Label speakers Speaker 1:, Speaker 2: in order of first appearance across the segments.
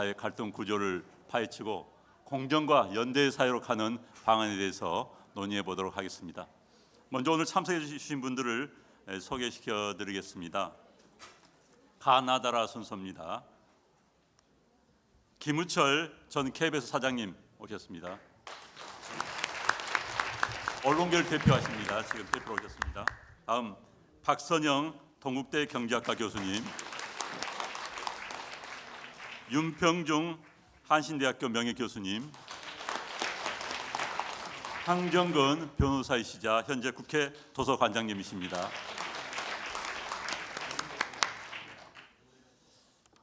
Speaker 1: 사회 갈등 구조를 파헤치고 공정과 연대 사회로 가는 방안에 대해서 논의해 보도록 하겠습니다. 먼저 오늘 참석해 주신 분들을 소개시켜 드리겠습니다. 가나다라 순서입니다. 김우철 전 KBS 사장님 오셨습니다. 언론계를 대표하십니다. 지금 대표로 오셨습니다. 다음 박선영 동국대 경제학과 교수님, 윤평중 한신대학교 명예교수님, 황정근 변호사이시자 현재 국회 도서관장님이십니다.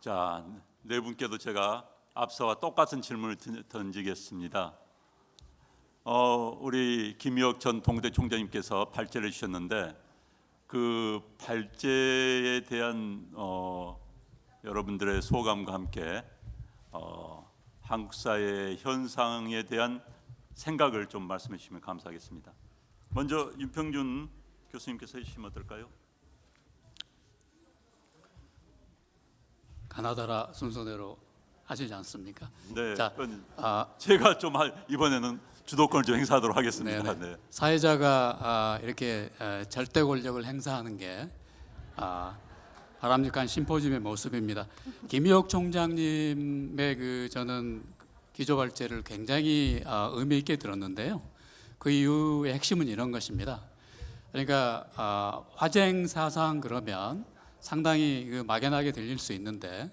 Speaker 1: 자, 네 분께도 제가 앞서와 똑같은 질문을 던지겠습니다. 우리 김유혁 전 동대 총장님께서 발제를 주셨는데 그 발제에 대한 여러분들의 소감과 함께 한국 사회의 현상에 대한 생각을 좀 말씀해 주시면 감사하겠습니다. 먼저 윤평준 교수님께서 해주시면 어떨까요?
Speaker 2: 가나다라 순서대로 하시지 않습니까?
Speaker 1: 네,
Speaker 2: 자,
Speaker 1: 제가 좀 이번에는 주도권을 좀 행사하도록 하겠습니다. 네.
Speaker 2: 사회자가 이렇게 절대 권력을 행사하는 게 바람직한 심포지엄의 모습입니다. 김유혁 총장님의 저는 기조 발제를 굉장히 의미 있게 들었는데요. 그 이유의 핵심은 이런 것입니다. 그러니까 화쟁 사상 그러면 상당히 막연하게 들릴 수 있는데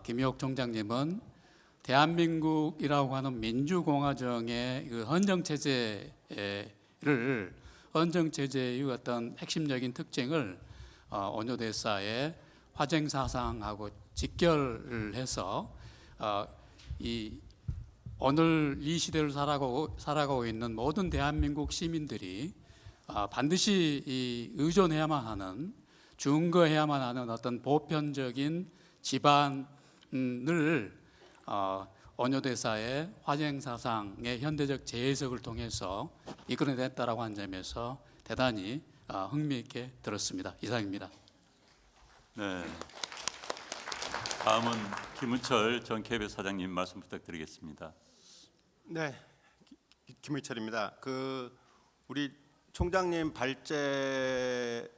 Speaker 2: 김유혁 총장님은 대한민국이라고 하는 민주공화정의 헌정 체제의 어떤 핵심적인 특징을 원효대사의 화쟁 사상하고 직결을 해서 오늘 이 시대를 살아가고 있는 모든 대한민국 시민들이 반드시 의존해야만 하는, 준거해야만 하는 어떤 보편적인 기반을 원효대사의 화쟁 사상의 현대적 재해석을 통해서 이끌어냈다라고 하는 점에서 대단히 흥미있게 들었습니다. 이상입니다.
Speaker 1: 네. 다음은 김우철 전 KBS 사장님 말씀 부탁드리겠습니다.
Speaker 3: 네, 김우철입니다. 우리 총장님 발제를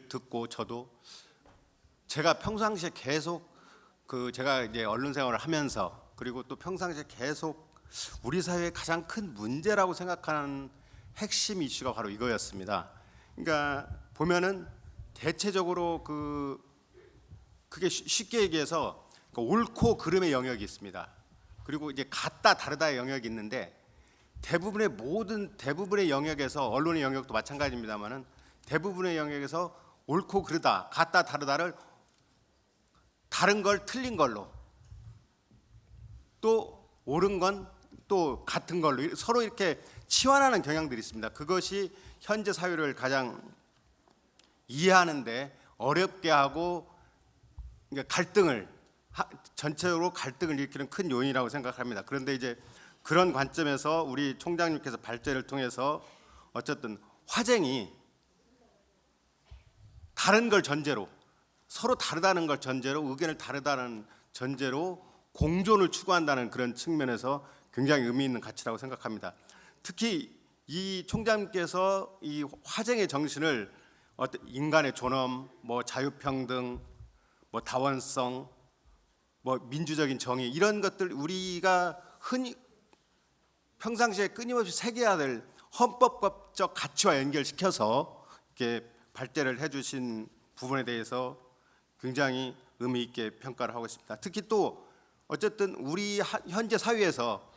Speaker 3: 듣고 저도 제가 평상시에 계속 제가 이제 언론 생활을 하면서 그리고 또 평상시에 계속 우리 사회의 가장 큰 문제라고 생각하는 핵심 이슈가 바로 이거였습니다. 그러니까 보면은 대체적으로 그게 쉽게 얘기해서 옳고 그름의 영역이 있습니다. 그리고 이제 같다 다르다의 영역이 있는데 대부분의 영역에서 언론의 영역도 마찬가지입니다만은 대부분의 영역에서 옳고 그르다, 같다 다르다를 다른 걸 틀린 걸로, 또 옳은 건 또 같은 걸로 서로 이렇게 치환하는 경향들이 있습니다. 그것이 현재 사회를 가장 이해하는데 어렵게 하고 전체적으로 갈등을 일으키는 큰 요인이라고 생각합니다. 그런데 이제 그런 관점에서 우리 총장님께서 발제를 통해서 어쨌든 화쟁이 다른 걸 전제로, 서로 다르다는 걸 전제로, 의견을 다르다는 전제로 공존을 추구한다는 그런 측면에서 굉장히 의미 있는 가치라고 생각합니다. 특히 이 총장님께서 이 화쟁의 정신을 인간의 존엄, 자유평등, 다원성, 민주적인 정의, 이런 것들 우리가 흔히 평상시에 끊임없이 새겨야 될 헌법적 가치와 연결시켜서 이렇게 발제를 해주신 부분에 대해서 굉장히 의미 있게 평가를 하고 있습니다. 특히 또 어쨌든 우리 현재 사회에서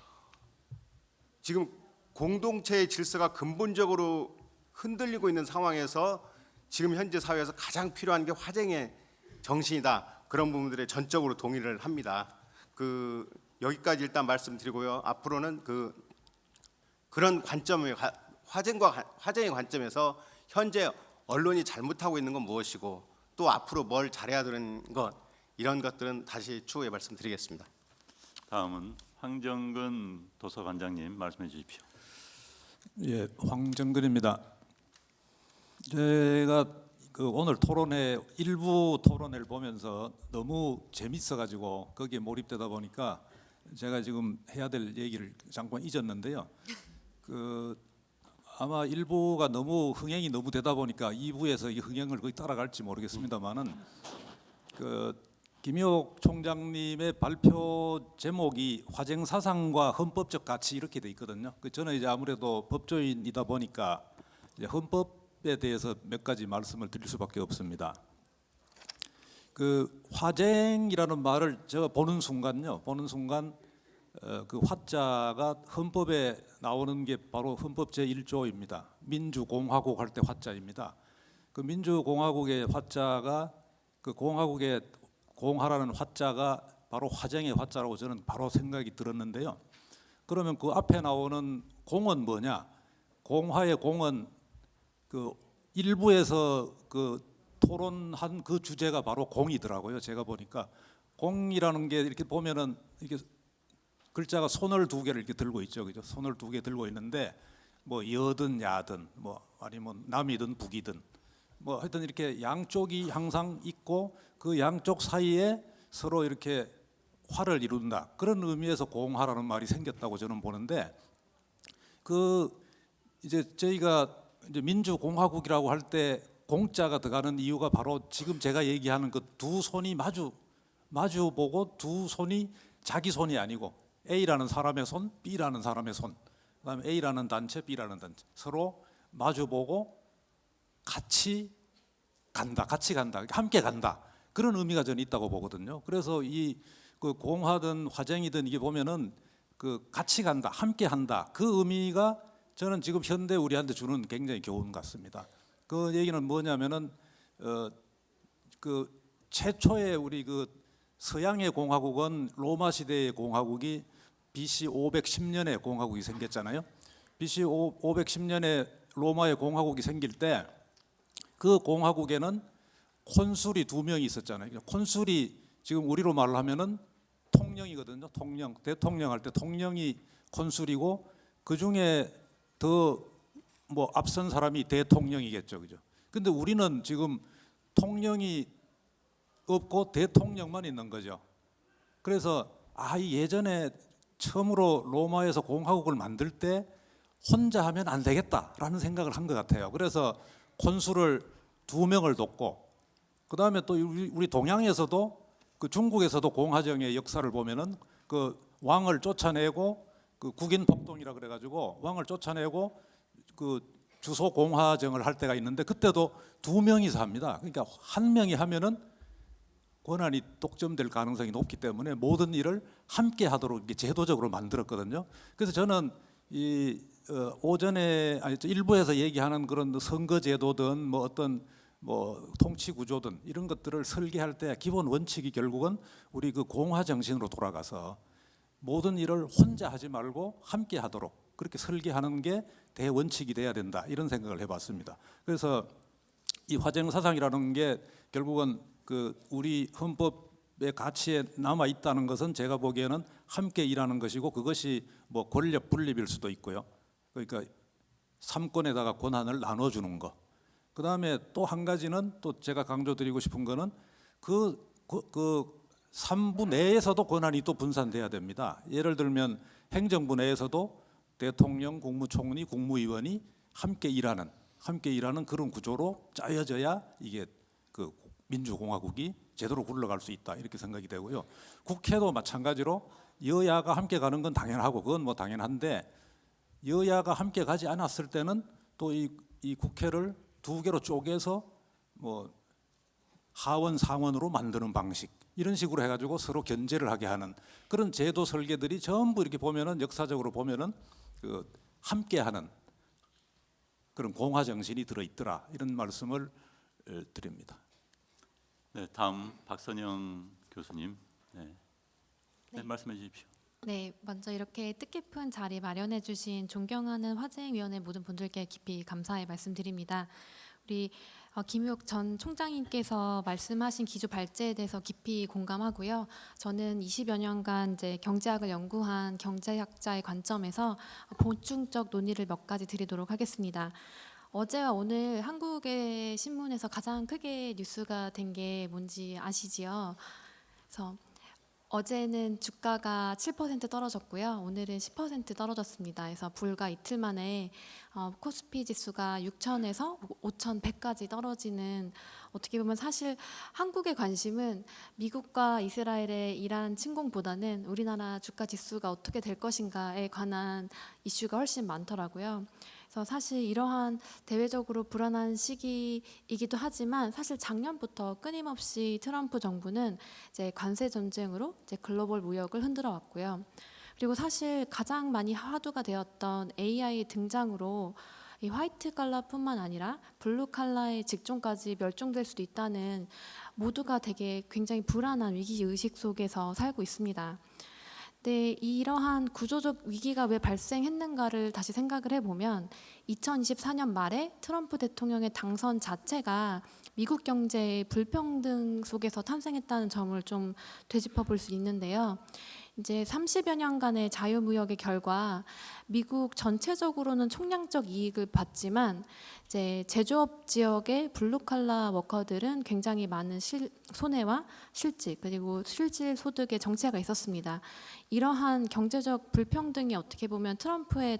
Speaker 3: 지금 공동체의 질서가 근본적으로 흔들리고 있는 상황에서 지금 현재 사회에서 가장 필요한 게 화쟁의 정신이다. 그런 부분들에 전적으로 동의를 합니다. 여기까지 일단 말씀드리고요. 앞으로는 그런 관점의 화쟁의 관점에서 현재 언론이 잘못하고 있는 건 무엇이고 또 앞으로 뭘 잘해야 되는 것, 이런 것들은 다시 추후에 말씀드리겠습니다.
Speaker 1: 다음은 황정근 도서관장님 말씀해 주십시오.
Speaker 4: 예, 황정근입니다. 제가 그 오늘 토론회 일부 토론회를 보면서 너무 재밌어가지고 거기에 몰입되다 보니까 제가 지금 해야 될 얘기를 잠깐 잊었는데요. 그 아마 일부가 너무 흥행이 너무 되다 보니까 2부에서 이 흥행을 거의 따라갈지 모르겠습니다만은 그 김효옥 총장님의 발표 제목이 화쟁 사상과 헌법적 가치 이렇게 돼 있거든요. 저는 이제 아무래도 법조인이다 보니까 이제 헌법에 대해서 몇 가지 말씀을 드릴 수밖에 없습니다. 그 화쟁이라는 말을 제가 보는 순간 그 화자가 헌법에 나오는 게 바로 헌법 제1조입니다. 민주공화국 할 때 화자입니다. 그 민주공화국의 화자가 그 공화국의 공화라는 화자가 바로 화쟁의 화자라고 저는 바로 생각이 들었는데요. 그러면 그 앞에 나오는 공은 뭐냐? 공화의 공은 그 일부에서 그 토론한 그 주제가 바로 공이더라고요. 제가 보니까 공이라는 게 이렇게 보면은 이게 글자가 손을 두 개를 이렇게 들고 있죠, 그죠? 손을 두 개 들고 있는데 뭐 여든 야든 뭐 아니면 남이든 북이든 뭐 하여튼 이렇게 양쪽이 항상 있고 그 양쪽 사이에 서로 이렇게 화를 이룬다 그런 의미에서 공화라는 말이 생겼다고 저는 보는데 그 이제 저희가 이제 민주공화국이라고 할 때 공자가 들어가는 이유가 바로 지금 제가 얘기하는 그 두 손이 마주 보고 두 손이 자기 손이 아니고 A라는 사람의 손, B라는 사람의 손, 그다음에 A라는 단체, B라는 단체 서로 마주 보고 같이 간다, 함께 간다 그런 의미가 저는 있다고 보거든요. 그래서 이 그 공화든 화쟁이든 이게 보면은 그 같이 간다, 함께 한다 그 의미가 저는 지금 현대 우리한테 주는 굉장히 교훈 같습니다. 그 얘기는 뭐냐면은 그 최초의 우리 그 서양의 공화국은 로마 시대의 공화국이 BC 510년에 공화국이 생겼잖아요. BC 510년에 로마의 공화국이 생길 때 그 공화국에는 콘술이 2명이 있었잖아요. 콘술이 지금 우리로 말을 하면은 통령이거든요. 통령, 대통령 할 때 통령이 콘술이고 그 중에 더 뭐 앞선 사람이 대통령이겠죠, 그죠? 근데 우리는 지금 통령이 없고 대통령만 있는 거죠. 그래서 이 예전에 처음으로 로마에서 공화국을 만들 때 혼자 하면 안 되겠다라는 생각을 한 것 같아요. 그래서 콘술을 2명을 뒀고 그 다음에 또 우리 동양에서도 그 중국에서도 공화정의 역사를 보면은 그 왕을 쫓아내고 그 국인폭동이라 그래가지고 왕을 쫓아내고 그 주소 공화정을 할 때가 있는데 그때도 2명이서 합니다. 그러니까 한 명이 하면은 권한이 독점될 가능성이 높기 때문에 모든 일을 함께 하도록 이렇게 제도적으로 만들었거든요. 그래서 저는 이 오전에 일부에서 얘기하는 그런 선거제도든 뭐 어떤 뭐 통치 구조든 이런 것들을 설계할 때 기본 원칙이 결국은 우리 그 공화 정신으로 돌아가서 모든 일을 혼자 하지 말고 함께 하도록 그렇게 설계하는 게 대원칙이 돼야 된다 이런 생각을 해봤습니다. 그래서 이 화쟁 사상이라는 게 결국은 그 우리 헌법의 가치에 남아 있다는 것은 제가 보기에는 함께 일하는 것이고 그것이 뭐 권력 분립일 수도 있고요. 그러니까 삼권에다가 권한을 나눠주는 거. 그 다음에 또 한 가지는 또 제가 강조드리고 싶은 거는 그 3부 내에서도 권한이 또 분산돼야 됩니다. 예를 들면 행정부 내에서도 대통령, 국무총리, 국무위원이 함께 일하는 그런 구조로 짜여져야 이게 그 민주공화국이 제대로 굴러갈 수 있다 이렇게 생각이 되고요. 국회도 마찬가지로 여야가 함께 가는 건 당연하고 그건 뭐 당연한데 여야가 함께 가지 않았을 때는 또 이 국회를 2개로 쪼개서 뭐 하원 상원으로 만드는 방식 이런 식으로 해가지고 서로 견제를 하게 하는 그런 제도 설계들이 전부 이렇게 보면은 역사적으로 보면은 그 함께하는 그런 공화 정신이 들어 있더라 이런 말씀을 드립니다.
Speaker 1: 네, 다음 박선영 교수님. 네, 말씀해 주십시오.
Speaker 5: 네, 먼저 이렇게 뜻깊은 자리 마련해 주신 존경하는 화쟁위원회 모든 분들께 깊이 감사의 말씀드립니다. 우리 김효옥 전 총장님께서 말씀하신 기조 발제에 대해서 깊이 공감하고요. 저는 20여 년간 이제 경제학을 연구한 경제학자의 관점에서 본중적 논의를 몇 가지 드리도록 하겠습니다. 어제와 오늘 한국의 신문에서 가장 크게 뉴스가 된 게 뭔지 아시지요? 그래서 어제는 주가가 7% 떨어졌고요. 오늘은 10% 떨어졌습니다. 그래서 불과 이틀 만에 코스피 지수가 6,000에서 5,100까지 떨어지는, 어떻게 보면 사실 한국의 관심은 미국과 이스라엘의 이란 침공보다는 우리나라 주가 지수가 어떻게 될 것인가에 관한 이슈가 훨씬 많더라고요. 그래서 사실 이러한 대외적으로 불안한 시기이기도 하지만 사실 작년부터 끊임없이 트럼프 정부는 이제 관세 전쟁으로 이제 글로벌 무역을 흔들어 왔고요. 그리고 사실 가장 많이 화두가 되었던 AI 등장으로 이 화이트 칼라뿐만 아니라 블루 칼라의 직종까지 멸종될 수도 있다는, 모두가 되게 굉장히 불안한 위기 의식 속에서 살고 있습니다. 네, 이러한 구조적 위기가 왜 발생했는가를 다시 생각을 해보면 2024년 말에 트럼프 대통령의 당선 자체가 미국 경제의 불평등 속에서 탄생했다는 점을 좀 되짚어 볼 수 있는데요. 이제 30여 년간의 자유무역의 결과 미국 전체적으로는 총량적 이익을 봤지만 이제 제조업 지역의 블루칼라 워커들은 굉장히 많은 손해와 실직, 그리고 실질 소득의 정체가 있었습니다. 이러한 경제적 불평등이 어떻게 보면 트럼프의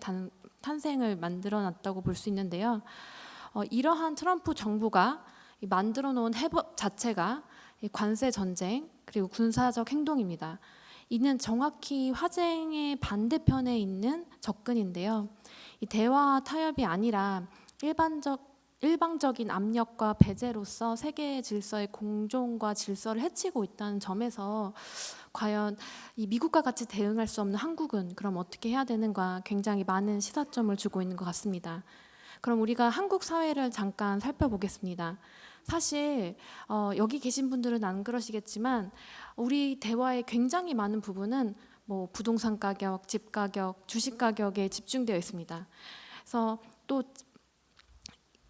Speaker 5: 탄생을 만들어놨다고 볼 수 있는데요. 이러한 트럼프 정부가 만들어 놓은 해법 자체가 관세 전쟁 그리고 군사적 행동입니다. 이는 정확히 화쟁의 반대편에 있는 접근인데요. 이 대화와 타협이 아니라 일방적인 압력과 배제로서 세계 질서의 공존과 질서를 해치고 있다는 점에서 과연 이 미국과 같이 대응할 수 없는 한국은 그럼 어떻게 해야 되는가, 굉장히 많은 시사점을 주고 있는 것 같습니다. 그럼 우리가 한국 사회를 잠깐 살펴보겠습니다. 사실 여기 계신 분들은 안 그러시겠지만 우리 대화의 굉장히 많은 부분은 뭐 부동산 가격, 집 가격, 주식 가격에 집중되어 있습니다. 그래서 또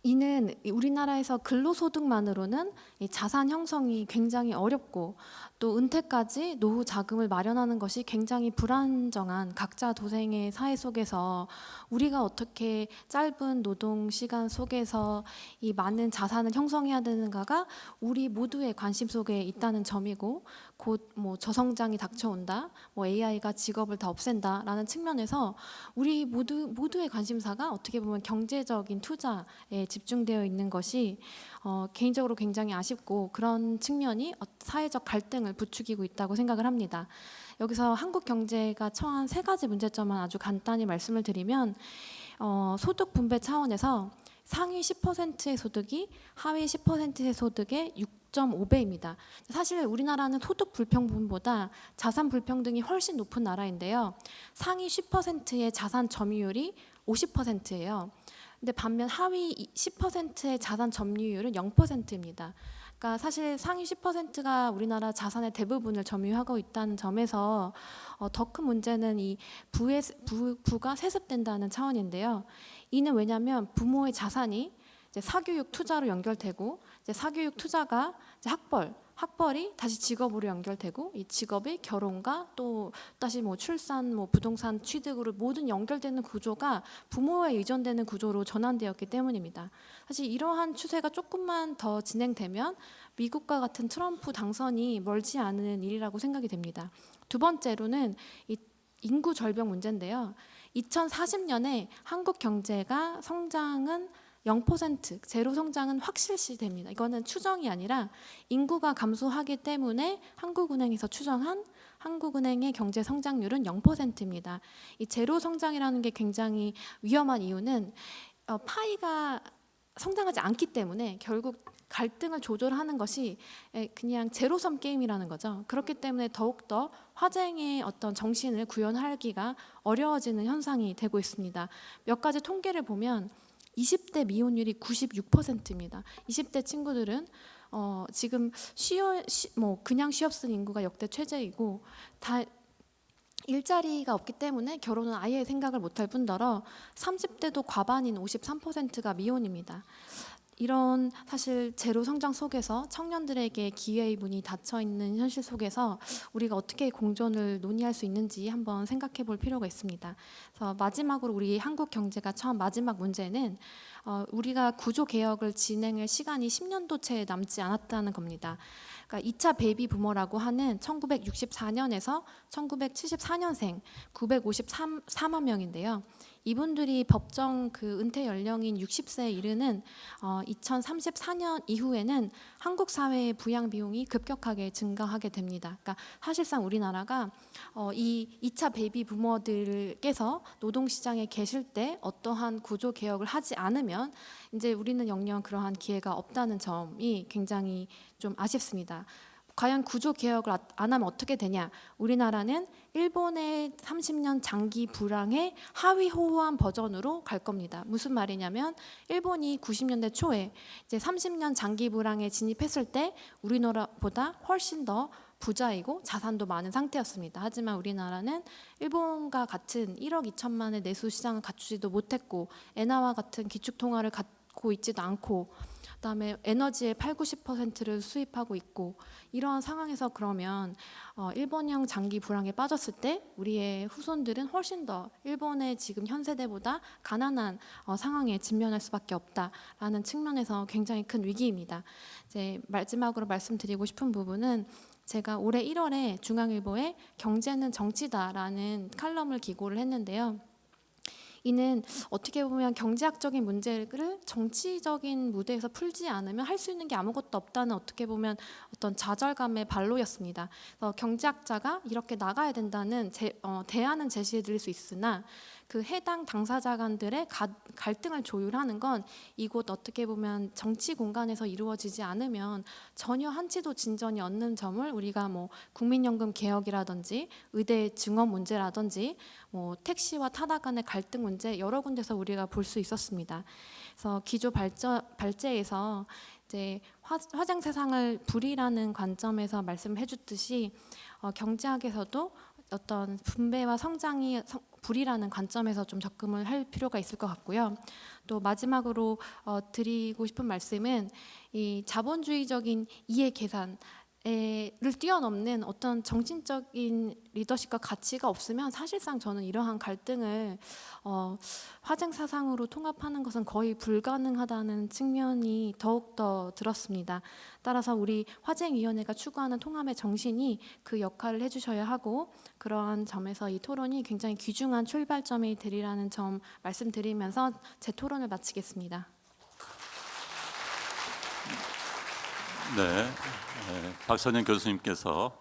Speaker 5: 이는 우리나라에서 근로소득만으로는 이 자산 형성이 굉장히 어렵고 또 은퇴까지 노후 자금을 마련하는 것이 굉장히 불안정한 각자 도생의 사회 속에서 우리가 어떻게 짧은 노동 시간 속에서 이 많은 자산을 형성해야 되는가가 우리 모두의 관심 속에 있다는 점이고, 곧 뭐 저성장이 닥쳐온다, 뭐 AI가 직업을 다 없앤다라는 측면에서 우리 모두의 관심사가 어떻게 보면 경제적인 투자에 집중되어 있는 것이 개인적으로 굉장히 아쉽고, 그런 측면이 사회적 갈등을 부추기고 있다고 생각을 합니다. 여기서 한국 경제가 처한 세 가지 문제점만 아주 간단히 말씀을 드리면, 소득 분배 차원에서 상위 10%의 소득이 하위 10%의 소득의 6.5배입니다. 사실 우리나라는 소득 불평등보다 자산 불평등이 훨씬 높은 나라인데요. 상위 10%의 자산 점유율이 50%예요. 근데 반면 하위 10%의 자산 점유율은 0%입니다. 그러니까 사실 상위 10%가 우리나라 자산의 대부분을 점유하고 있다는 점에서 더 큰 문제는 이 부가 세습된다는 차원인데요. 이는 왜냐하면 부모의 자산이 이제 사교육 투자로 연결되고, 이제 사교육 투자가 이제 학벌이 다시 직업으로 연결되고, 이 직업이 결혼과 또 다시 뭐 출산, 뭐 부동산 취득으로 모든 연결되는 구조가 부모에 의존되는 구조로 전환되었기 때문입니다. 사실 이러한 추세가 조금만 더 진행되면 미국과 같은 트럼프 당선이 멀지 않은 일이라고 생각이 됩니다. 두 번째로는 이 인구 절벽 문제인데요. 2040년에 한국 경제가 성장은 0%, 제로 성장은 확실시됩니다. 이거는 추정이 아니라 인구가 감소하기 때문에 한국은행에서 추정한 한국은행의 경제 성장률은 0%입니다. 이 제로 성장이라는 게 굉장히 위험한 이유는 파이가 성장하지 않기 때문에 결국 갈등을 조절하는 것이 그냥 제로섬 게임이라는 거죠. 그렇기 때문에 더욱더 화쟁의 어떤 정신을 구현하기가 어려워지는 현상이 되고 있습니다. 몇 가지 통계를 보면 20대 미혼율이 96%입니다. 20대 친구들은 지금 그냥 취업 쓴 인구가 역대 최저이고, 다 일자리가 없기 때문에 결혼은 아예 생각을 못할 뿐더러 30대도 과반인 53%가 미혼입니다. 이런 사실 제로 성장 속에서 청년들에게 기회의 문이 닫혀 있는 현실 속에서 우리가 어떻게 공존을 논의할 수 있는지 한번 생각해 볼 필요가 있습니다. 그래서 마지막으로 우리 한국 경제가 처한 마지막 문제는 우리가 구조 개혁을 진행할 시간이 10년도 채 남지 않았다는 겁니다. 그러니까 2차 베이비 부머라고 하는 1964년에서 1974년생 954만 명인데요. 이분들이 법정 그 은퇴 연령인 60세에 이르는 2034년 이후에는 한국 사회의 부양 비용이 급격하게 증가하게 됩니다. 그러니까 사실상 우리나라가 이 2차 베이비 부머들께서 노동시장에 계실 때 어떠한 구조 개혁을 하지 않으면 이제 우리는 영영 그러한 기회가 없다는 점이 굉장히 좀 아쉽습니다. 과연 구조 개혁을 안 하면 어떻게 되냐? 우리나라는 일본의 30년 장기 불황의 하위 호호한 버전으로 갈 겁니다. 무슨 말이냐면 일본이 90년대 초에 이제 30년 장기 불황에 진입했을 때 우리나라보다 훨씬 더 부자이고 자산도 많은 상태였습니다. 하지만 우리나라는 일본과 같은 1억 2천만의 내수 시장을 갖추지도 못했고 엔화와 같은 기축통화를 갖고 있지도 않고 그다음에 에너지의 80~90%를 수입하고 있고 이러한 상황에서 그러면 일본형 장기 불황에 빠졌을 때 우리의 후손들은 훨씬 더 일본의 지금 현 세대보다 가난한 상황에 직면할 수밖에 없다라는 측면에서 굉장히 큰 위기입니다. 이제 마지막으로 말씀드리고 싶은 부분은 제가 올해 1월에 중앙일보에 경제는 정치다라는 칼럼을 기고를 했는데요. 이는 어떻게 보면 경제학적인 문제를 정치적인 무대에서 풀지 않으면 할 수 있는 게 아무것도 없다는 어떻게 보면 어떤 좌절감의 발로였습니다. 그래서 경제학자가 이렇게 나가야 된다는 대안은 제시해 드릴 수 있으나 그 해당 당사자 간들의 갈등을 조율하는 건 이곳 어떻게 보면 정치 공간에서 이루어지지 않으면 전혀 한치도 진전이 없는 점을 우리가 뭐 국민연금 개혁이라든지 의대 증원 문제라든지 뭐 택시와 타다 간의 갈등 문제 여러 군데서 우리가 볼 수 있었습니다. 그래서 기조 발제에서 이제 화장 세상을 불이라는 관점에서 말씀을 해줬듯이 경제학에서도 어떤 분배와 성장이 불이라는 관점에서 좀 접근을 할 필요가 있을 것 같고요. 또 마지막으로 드리고 싶은 말씀은 이 자본주의적인 이해 계산을 뛰어넘는 어떤 정신적인 리더십과 가치가 없으면 사실상 저는 이러한 갈등을 화쟁 사상으로 통합하는 것은 거의 불가능하다는 측면이 더욱더 들었습니다. 따라서 우리 화쟁위원회가 추구하는 통합의 정신이 그 역할을 해주셔야 하고 그러한 점에서 이 토론이 굉장히 귀중한 출발점이 되리라는 점 말씀드리면서 제 토론을 마치겠습니다.
Speaker 1: 네, 박선영 교수님께서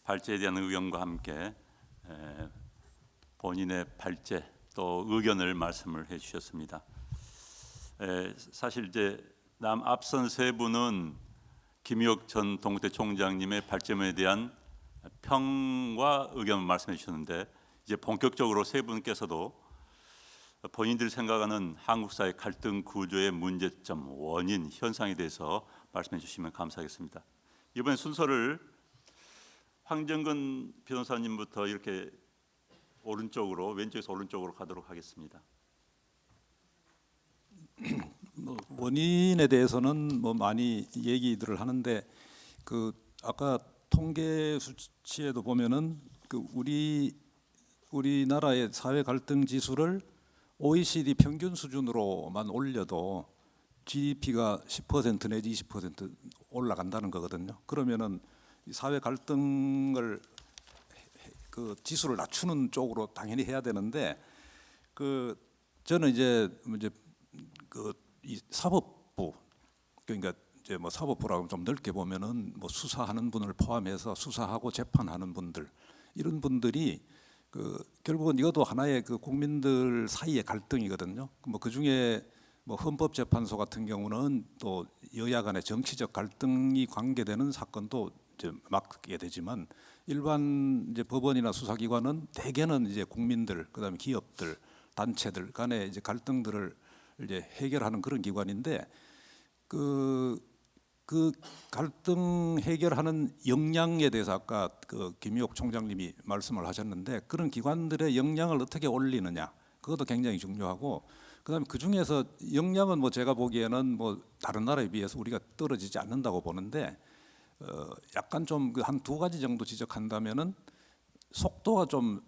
Speaker 1: 발제에 대한 의견과 함께 본인의 발제 또 의견을 말씀을 해주셨습니다. 사실 이제 앞선 세 분은 김유옥 전 동국대 총장님의 발제문에 대한 평과 의견을 말씀해 주셨는데 이제 본격적으로 세 분께서도 본인들이 생각하는 한국 사회 갈등 구조의 문제점, 원인, 현상에 대해서 말씀해 주시면 감사하겠습니다. 이번 순서를 황정근 변호사님부터 이렇게 오른쪽으로 왼쪽에서 오른쪽으로 가도록 하겠습니다.
Speaker 4: 원인에 대해서는 뭐 많이 얘기들을 하는데 그 아까 통계 수치에도 보면은 그 우리나라의 사회 갈등 지수를 OECD 평균 수준으로만 올려도 GDP가 10% 내지 20% 올라간다는 거거든요. 그러면은 사회 갈등을 그 지수를 낮추는 쪽으로 당연히 해야 되는데 그 저는 이제 그 이 사법부 그러니까 이제 뭐 사법부라고 좀 넓게 보면은 뭐 수사하는 분을 포함해서 수사하고 재판하는 분들 이런 분들이 그 결국은 이것도 하나의 그 국민들 사이의 갈등이거든요. 뭐 그 중에 뭐 헌법재판소 같은 경우는 또 여야 간의 정치적 갈등이 관계되는 사건도 이제 맡게 되지만 일반 이제 법원이나 수사기관은 대개는 이제 국민들 그다음에 기업들 단체들 간의 이제 갈등들을 이제 해결하는 그런 기관인데 그 갈등 해결하는 역량에 대해서 아까 그 김유옥 총장님이 말씀을 하셨는데 그런 기관들의 역량을 어떻게 올리느냐 그것도 굉장히 중요하고 그다음에 그 중에서 역량은 뭐 제가 보기에는 뭐 다른 나라에 비해서 우리가 떨어지지 않는다고 보는데 약간 좀 그 한 두 가지 정도 지적한다면은 속도가 좀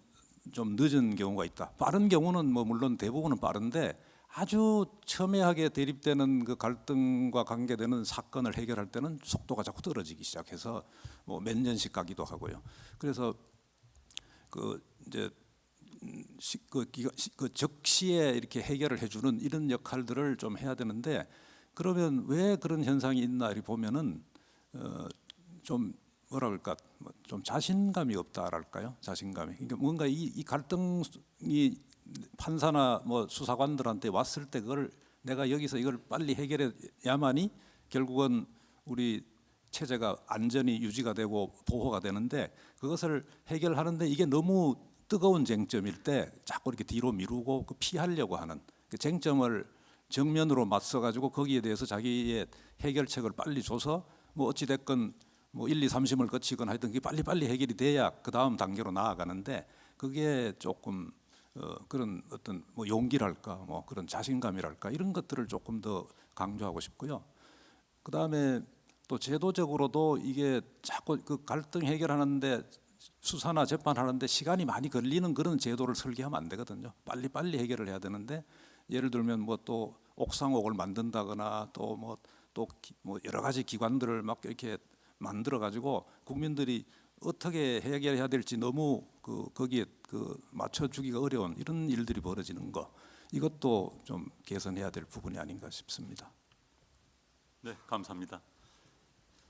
Speaker 4: 늦은 경우가 있다. 빠른 경우는 뭐 물론 대부분은 빠른데 아주 첨예하게 대립되는 그 갈등과 관계되는 사건을 해결할 때는 속도가 자꾸 떨어지기 시작해서 뭐 몇 년씩 가기도 하고요. 그래서 그 이제 그 적시에 이렇게 해결을 해주는 이런 역할들을 좀 해야 되는데, 그러면 왜 그런 현상이 있나 이렇게 보면은 좀 뭐라 그럴까, 좀 자신감이 없다랄까요? 자신감이. 그러니까 뭔가 이 갈등이 판사나 뭐 수사관들한테 왔을 때 그걸 내가 여기서 이걸 빨리 해결해야만이 결국은 우리 체제가 안전이 유지가 되고 보호가 되는데, 그것을 해결하는데 이게 너무 뜨거운 쟁점일 때 자꾸 이렇게 뒤로 미루고 그 피하려고 하는 그 쟁점을 정면으로 맞서 가지고 거기에 대해서 자기의 해결책을 빨리 줘서 뭐 어찌 됐건 뭐 1, 2, 3심을 거치건 하여튼 그게 빨리빨리 해결이 돼야 그 다음 단계로 나아가는데, 그게 조금 그런 어떤 뭐 용기랄까 뭐 그런 자신감이랄까 이런 것들을 조금 더 강조하고 싶고요. 그 다음에 또 제도적으로도 이게 자꾸 그 갈등 해결하는데 수사나 재판하는데 시간이 많이 걸리는 그런 제도를 설계하면 안 되거든요. 빨리빨리 해결을 해야 되는데, 예를 들면 뭐 또 옥상옥을 만든다거나 또 뭐 여러 가지 기관들을 막 이렇게 만들어 가지고 국민들이 어떻게 해결해야 될지 너무 거기에 맞춰주기가 어려운 이런 일들이 벌어지는 거, 이것도 좀 개선해야 될 부분이 아닌가 싶습니다.
Speaker 1: 네, 감사합니다.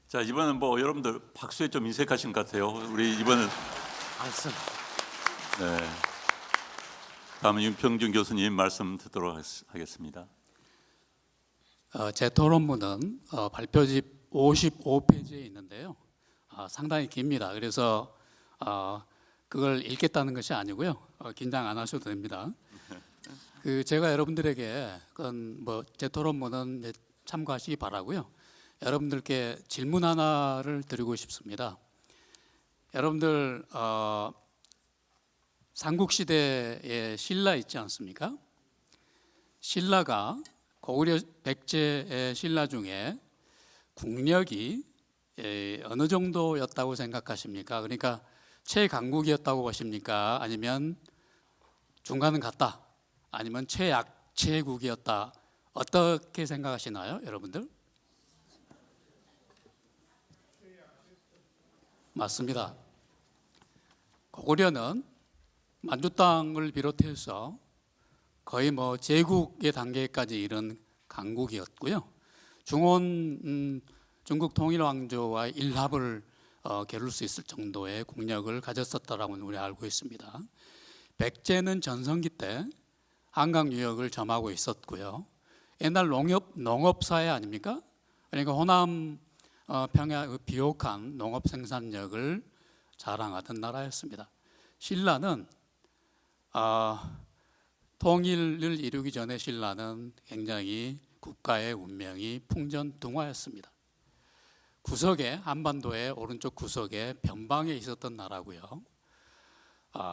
Speaker 1: 자, 이번엔 뭐 여러분들 박수에 좀 인색하신 것 같아요. 우리 이번엔 네. 다음은 윤평준 교수님 말씀 듣도록 하겠습니다.
Speaker 2: 제 토론문은 발표집 55페이지에 있는데요. 상당히 깁니다. 그래서 그걸 읽겠다는 것이 아니고요. 긴장 안 하셔도 됩니다. 제가 여러분들에게 제 토론문은 참고하시기 바라고요. 여러분들께 질문 하나를 드리고 싶습니다. 여러분들 삼국시대에 신라 있지 않습니까? 신라가 고구려 백제의 신라 중에 국력이 어느 정도였다고 생각하십니까? 그러니까 최강국이었다고 보십니까? 아니면 중간은 같다? 아니면 최약체국이었다? 어떻게 생각하시나요, 여러분들? 맞습니다. 고구려는 만주 땅을 비롯해서 거의 뭐 제국의 단계까지 이른 강국이었고요. 중국 통일왕조와 일합을 겨룰 수 있을 정도의 국력을 가졌었다라고 우리 알고 있습니다. 백제는 전성기 때 한강 유역을 점하고 있었고요. 옛날 농업 사회 아닙니까? 그러니까 호남 평야 비옥한 농업 생산력을 자랑하던 나라였습니다. 신라는 통일을 이루기 전에 신라는 굉장히 국가의 운명이 풍전등화였습니다. 한반도의 오른쪽 구석에 변방에 있었던 나라고요.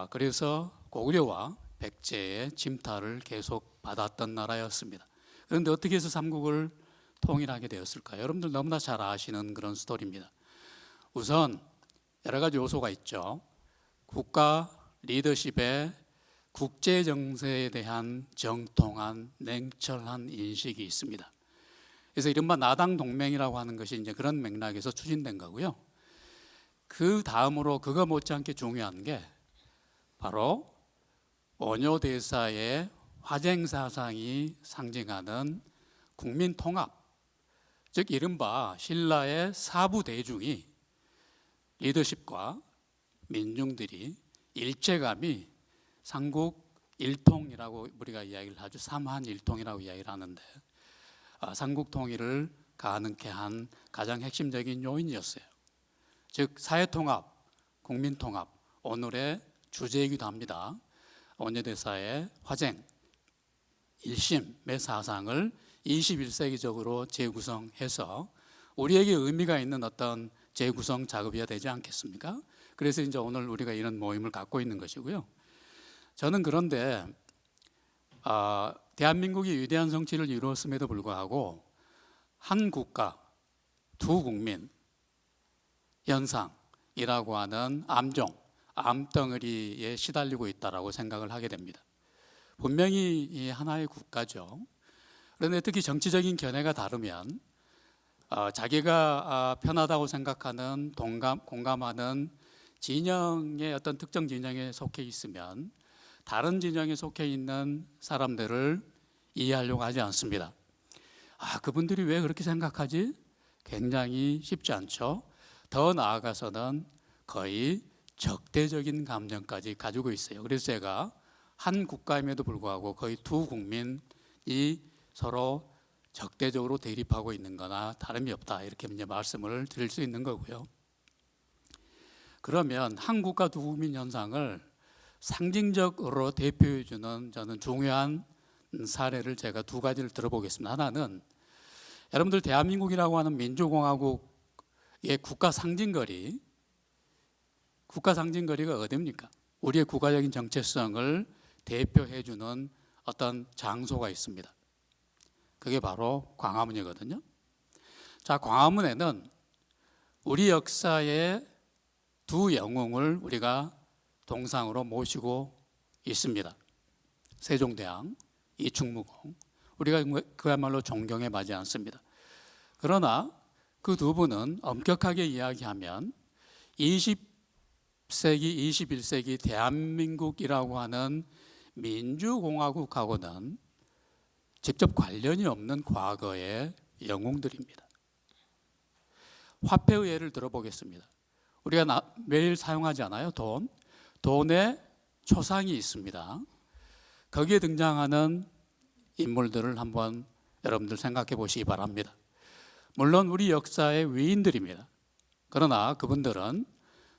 Speaker 2: 그래서 고구려와 백제의 침탈을 계속 받았던 나라였습니다. 그런데 어떻게 해서 삼국을 통일하게 되었을까요? 여러분들 너무나 잘 아시는 그런 스토리입니다. 우선 여러 가지 요소가 있죠. 국가 리더십의 국제 정세에 대한 정통한 냉철한 인식이 있습니다. 그래서 이른바 나당 동맹이라고 하는 것이 이제 그런 맥락에서 추진된 거고요. 그 다음으로 그거 못지않게 중요한 게 바로 원효 대사의 화쟁 사상이 상징하는 국민 통합, 즉 이른바 신라의 사부 대중이 리더십과 민중들이 일체감이 삼국 일통이라고 우리가 이야기를 하죠. 삼한일통이라고 이야기를 하는데 삼국 통일을 가능케 한 가장 핵심적인 요인이었어요. 즉 사회통합, 국민통합, 오늘의 주제이기도 합니다. 원효대사의 화쟁, 일심의 사상을 21세기적으로 재구성해서 우리에게 의미가 있는 어떤 재구성 작업이어야 되지 않겠습니까? 그래서 이제 오늘 우리가 이런 모임을 갖고 있는 것이고요. 저는 그런데 대한민국이 위대한 성취를 이루었음에도 불구하고 한 국가, 두 국민 현상이라고 하는 암덩어리에 시달리고 있다라고 생각을 하게 됩니다. 분명히 이 하나의 국가죠. 그런데 특히 정치적인 견해가 다르면 자기가 편하다고 생각하는 공감하는 진영의 어떤 특정 진영에 속해 있으면 다른 진영에 속해 있는 사람들을 이해하려고 하지 않습니다. 그분들이 왜 그렇게 생각하지? 굉장히 쉽지 않죠. 더 나아가서는 거의 적대적인 감정까지 가지고 있어요. 그래서 제가 한 국가임에도 불구하고 거의 두 국민이 서로 적대적으로 대립하고 있는 거나 다름이 없다, 이렇게 이제 말씀을 드릴 수 있는 거고요. 그러면 한 국가 두 국민 현상을 상징적으로 대표해 주는 저는 중요한 사례를 제가 두 가지를 들어보겠습니다. 하나는 여러분들 대한민국이라고 하는 민주공화국의 국가 상징거리가 어디입니까? 우리의 국가적인 정체성을 대표해 주는 어떤 장소가 있습니다. 그게 바로 광화문이거든요. 자, 광화문에는 우리 역사의 두 영웅을 우리가 동상으로 모시고 있습니다. 세종대왕, 이충무공. 우리가 그야말로 존경에 마지 않습니다. 그러나 그 두 분은 엄격하게 이야기하면 20세기, 21세기 대한민국이라고 하는 민주공화국하고는 직접 관련이 없는 과거의 영웅들입니다. 화폐의 예를 들어보겠습니다. 우리가 매일 사용하지 않아요? 돈에 초상이 있습니다. 거기에 등장하는 인물들을 한번 여러분들 생각해 보시기 바랍니다. 물론 우리 역사의 위인들입니다. 그러나 그분들은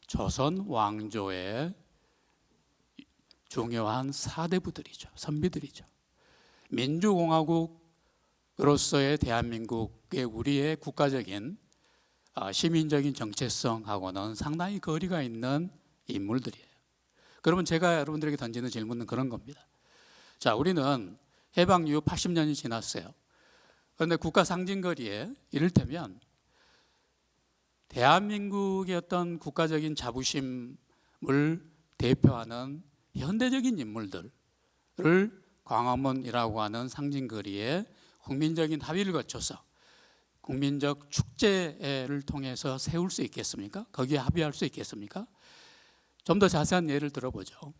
Speaker 2: 조선 왕조의 중요한 사대부들이죠. 선비들이죠. 민주공화국으로서의 대한민국의 우리의 국가적인 시민적인 정체성하고는 상당히 거리가 있는 인물들이에요. 그러면 제가 여러분들에게 던지는 질문은 그런 겁니다. 자, 우리는 해방 이후 80년이 지났어요. 그런데 국가 상징거리에 이를테면 대한민국의 어떤 국가적인 자부심을 대표하는 현대적인 인물들을 광화문이라고 하는 상징거리에 국민적인 합의를 거쳐서 국민적 축제를 통해서 세울 수 있겠습니까? 거기에 합의할 수 있겠습니까? 좀 더 자세한 예를 들어보죠.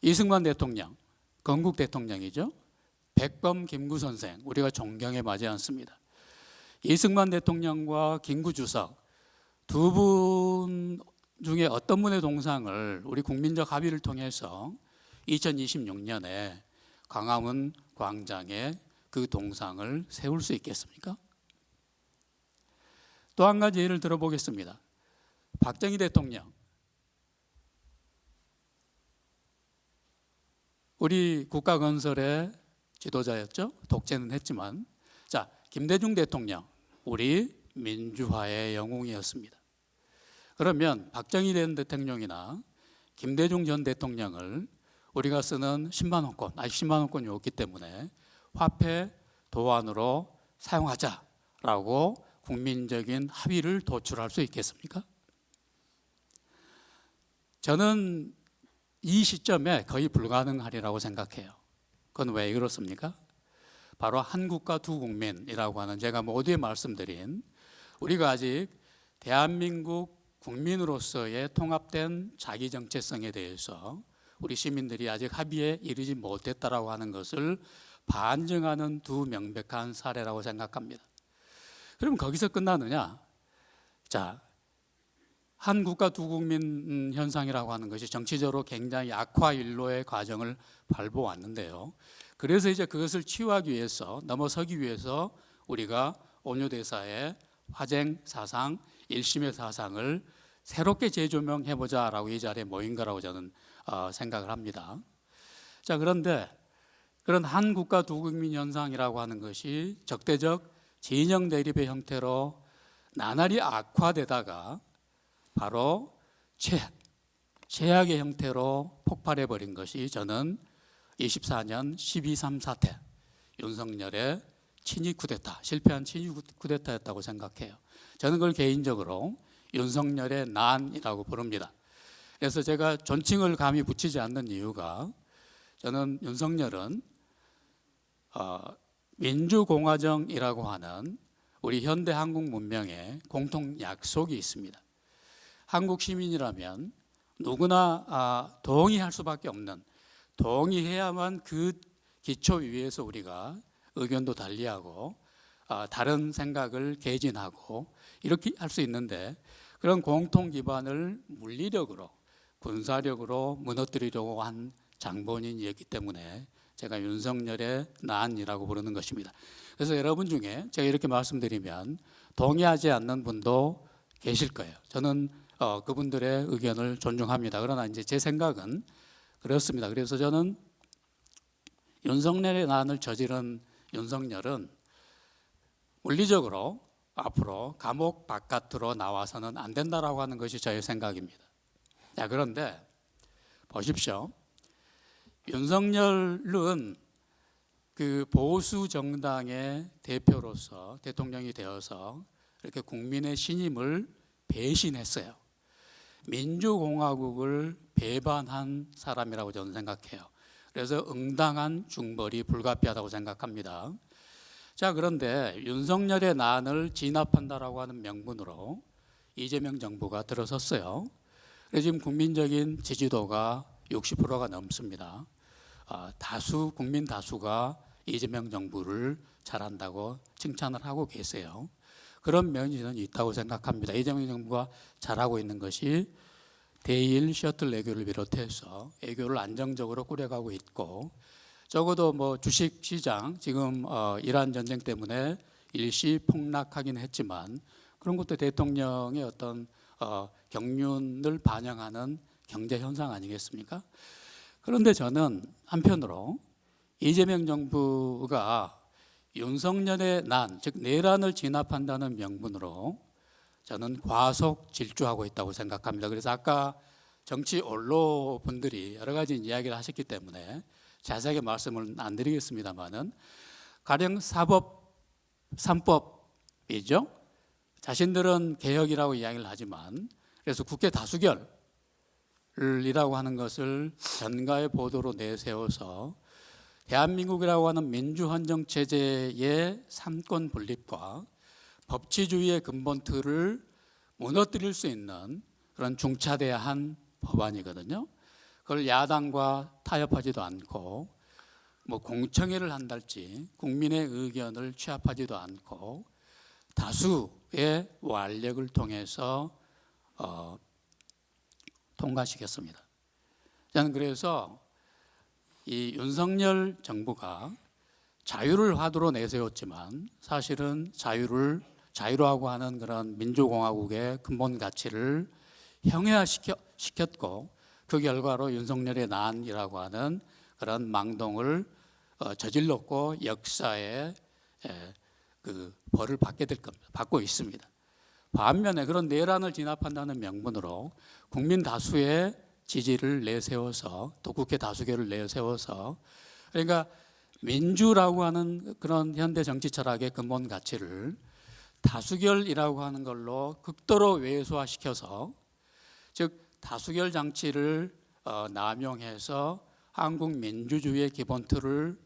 Speaker 2: 이승만 대통령, 건국 대통령이죠. 백범 김구 선생, 우리가 존경에 마지 않습니다. 이승만 대통령과 김구 주석 두 분 중에 어떤 분의 동상을 우리 국민적 합의를 통해서 2026년에 광화문 광장에 그 동상을 세울 수 있겠습니까? 또 한 가지 예를 들어보겠습니다. 박정희 대통령, 우리 국가 건설의 지도자였죠. 독재는 했지만, 자, 김대중 대통령, 우리 민주화의 영웅이었습니다. 그러면 박정희 전 대통령이나 김대중 전 대통령을 우리가 쓰는 10만 원권, 10만 원권이 없기 때문에 화폐 도안으로 사용하자라고 국민적인 합의를 도출할 수 있겠습니까? 저는 이 시점에 거의 불가능하리라고 생각해요. 그건 왜 그렇습니까? 바로 한 국가 두 국민이라고 하는 제가 모두에 말씀드린 우리가 아직 대한민국 국민으로서의 통합된 자기 정체성에 대해서 우리 시민들이 아직 합의에 이르지 못했다라고 하는 것을 반증하는 두 명백한 사례라고 생각합니다. 그럼 거기서 끝나느냐? 자, 한 국가 두 국민 현상이라고 하는 것이 정치적으로 굉장히 악화일로의 과정을 밟아왔는데요. 그래서 이제 그것을 치유하기 위해서, 넘어서기 위해서 우리가 온유대사의 화쟁 사상, 일심의 사상을 새롭게 재조명해보자라고 이 자리에 모인 거라고 저는 생각을 합니다. 자, 그런데 그런 한 국가 두 국민 현상이라고 하는 것이 적대적 진영 대립의 형태로 나날이 악화되다가 바로 최악의 형태로 폭발해버린 것이 저는 24년 12.3 사태, 윤석열의 친위 쿠데타, 실패한 친위 쿠데타였다고 생각해요. 저는 그걸 개인적으로 윤석열의 난이라고 부릅니다. 그래서 제가 존칭을 감히 붙이지 않는 이유가 저는 윤석열은 민주공화정이라고 하는 우리 현대 한국 문명의 공통 약속이 있습니다. 한국 시민이라면 누구나 동의할 수밖에 없는, 동의해야만 그 기초 위에서 우리가 의견도 달리하고 다른 생각을 개진하고 이렇게 할 수 있는데, 그런 공통 기반을 물리력으로, 군사력으로 무너뜨리려고 한 장본인이었기 때문에 제가 윤석열의 난이라고 부르는 것입니다. 그래서 여러분 중에 제가 이렇게 말씀드리면 동의하지 않는 분도 계실 거예요. 저는 그분들의 의견을 존중합니다. 그러나 이제 제 생각은 그렇습니다. 그래서 저는 윤석열의 난을 저지른 윤석열은 물리적으로 앞으로 감옥 바깥으로 나와서는 안 된다라고 하는 것이 저의 생각입니다. 자, 그런데 보십시오. 윤석열은 그 보수 정당의 대표로서 대통령이 되어서 이렇게 국민의 신임을 배신했어요. 민주공화국을 배반한 사람이라고 저는 생각해요. 그래서 응당한 중벌이 불가피하다고 생각합니다. 자, 그런데 윤석열의 난을 진압한다라고 하는 명분으로 이재명 정부가 들어섰어요. 그래서 지금 국민적인 지지도가 60%가 넘습니다. 국민 다수가 이재명 정부를 잘한다고 칭찬을 하고 계세요. 그런 면이 저는 있다고 생각합니다. 이재명 정부가 잘하고 있는 것이 대일 셔틀 외교를 비롯해서 외교를 안정적으로 꾸려가고 있고, 적어도 뭐 주식 시장 지금 이란 전쟁 때문에 일시 폭락하긴 했지만 그런 것도 대통령의 어떤 경륜을 반영하는 경제 현상 아니겠습니까? 그런데 저는 한편으로 이재명 정부가 윤석열의 난, 즉 내란을 진압한다는 명분으로 저는 과속 질주하고 있다고 생각합니다. 그래서 아까 정치 언론 분들이 여러 가지 이야기를 하셨기 때문에 자세하게 말씀을 안 드리겠습니다만은, 가령 사법 3법이죠. 자신들은 개혁이라고 이야기를 하지만 그래서 국회 다수결이라고 하는 것을 전가의 보도로 내세워서 대한민국이라고 하는 민주헌정 체제의 삼권 분립과 법치주의의 근본 틀을 무너뜨릴 수 있는 그런 중차대한 법안이거든요. 그걸 야당과 타협하지도 않고 뭐 공청회를 한달지 국민의 의견을 취합하지도 않고 다수의 완력을 통해서 통과시켰습니다. 저는 그래서 이 윤석열 정부가 자유를 화두로 내세웠지만 사실은 자유라고 하는 그런 민주공화국의 근본 가치를 형해화시켰고, 그 결과로 윤석열의 난이라고 하는 그런 망동을 저질렀고 역사에 그 벌을 받게 될 겁니다. 받고 있습니다. 반면에 그런 내란을 진압한다는 명분으로 국민 다수의 지지를 내세워서 또 국회 다수결을 내세워서, 그러니까 민주라고 하는 그런 현대 정치 철학의 근본 가치를 다수결이라고 하는 걸로 극도로 외소화시켜서, 즉 다수결 장치를 남용해서 한국 민주주의의 기본 틀을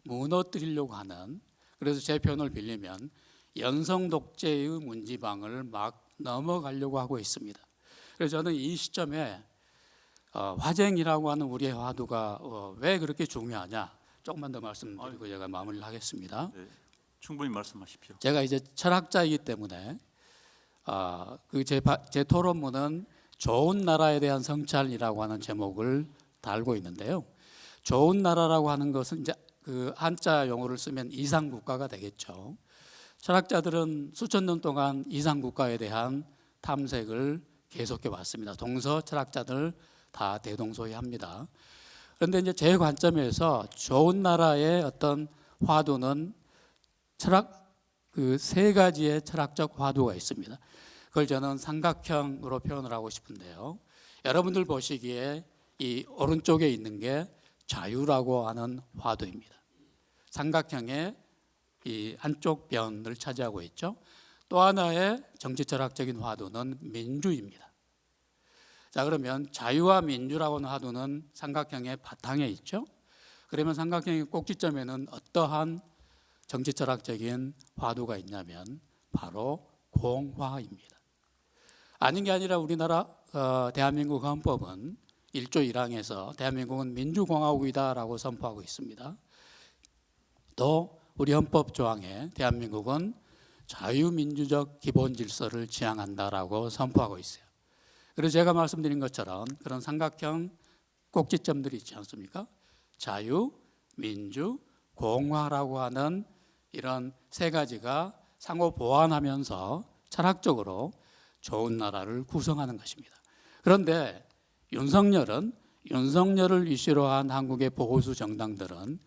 Speaker 2: 무너뜨리려고 하는, 그래서 제 표현을 빌리면 연성 독재의 문지방을 막 넘어가려고 하고 있습니다. 그래서 저는 이 시점에 화쟁이라고 하는 우리의 화두가 왜 그렇게 중요하냐, 조금만 더 말씀드리고 제가 마무리를 하겠습니다.
Speaker 1: 네, 충분히 말씀하십시오.
Speaker 2: 제가 이제 철학자이기 때문에 제 토론문은 좋은 나라에 대한 성찰이라고 하는 제목을 달고 있는데요. 좋은 나라라고 하는 것은 이제 그 한자 용어를 쓰면 이상 국가가 되겠죠. 철학자들은 수천 년 동안 이상 국가에 대한 탐색을 계속해 왔습니다. 동서 철학자들 다 대동소이합니다. 그런데 이제 제 관점에서 좋은 나라의 어떤 화두는 그 세 가지의 철학적 화두가 있습니다. 그걸 저는 삼각형으로 표현을 하고 싶은데요. 여러분들 보시기에 이 오른쪽에 있는 게 자유라고 하는 화두입니다. 삼각형의 이 한쪽 변을 차지하고 있죠. 또 하나의 정치 철학적인 화두는 민주입니다. 자, 그러면 자유와 민주라고는 하두는 삼각형의 바탕에 있죠. 그러면 삼각형의 꼭지점에는 어떠한 정치 철학적인 화두가 있냐면 바로 공화입니다. 아닌 게 아니라 우리나라 대한민국 헌법은 1조 1항에서 대한민국은 민주공화국이다라고 선포하고 있습니다. 또 우리 헌법 조항에 대한민국은 자유민주적 기본 질서를 지향한다라고 선포하고 있어요. 그래서 제가 말씀드린 것처럼 그런 삼각형 꼭지점들이 있지 않습니까? 자유, 민주, 공화라고 하는 이런 세 가지가 상호 보완하면서 철학적으로 좋은 나라를 구성하는 것입니다. 그런데 윤석열을 이슈로 한 한국의 보수 정당들은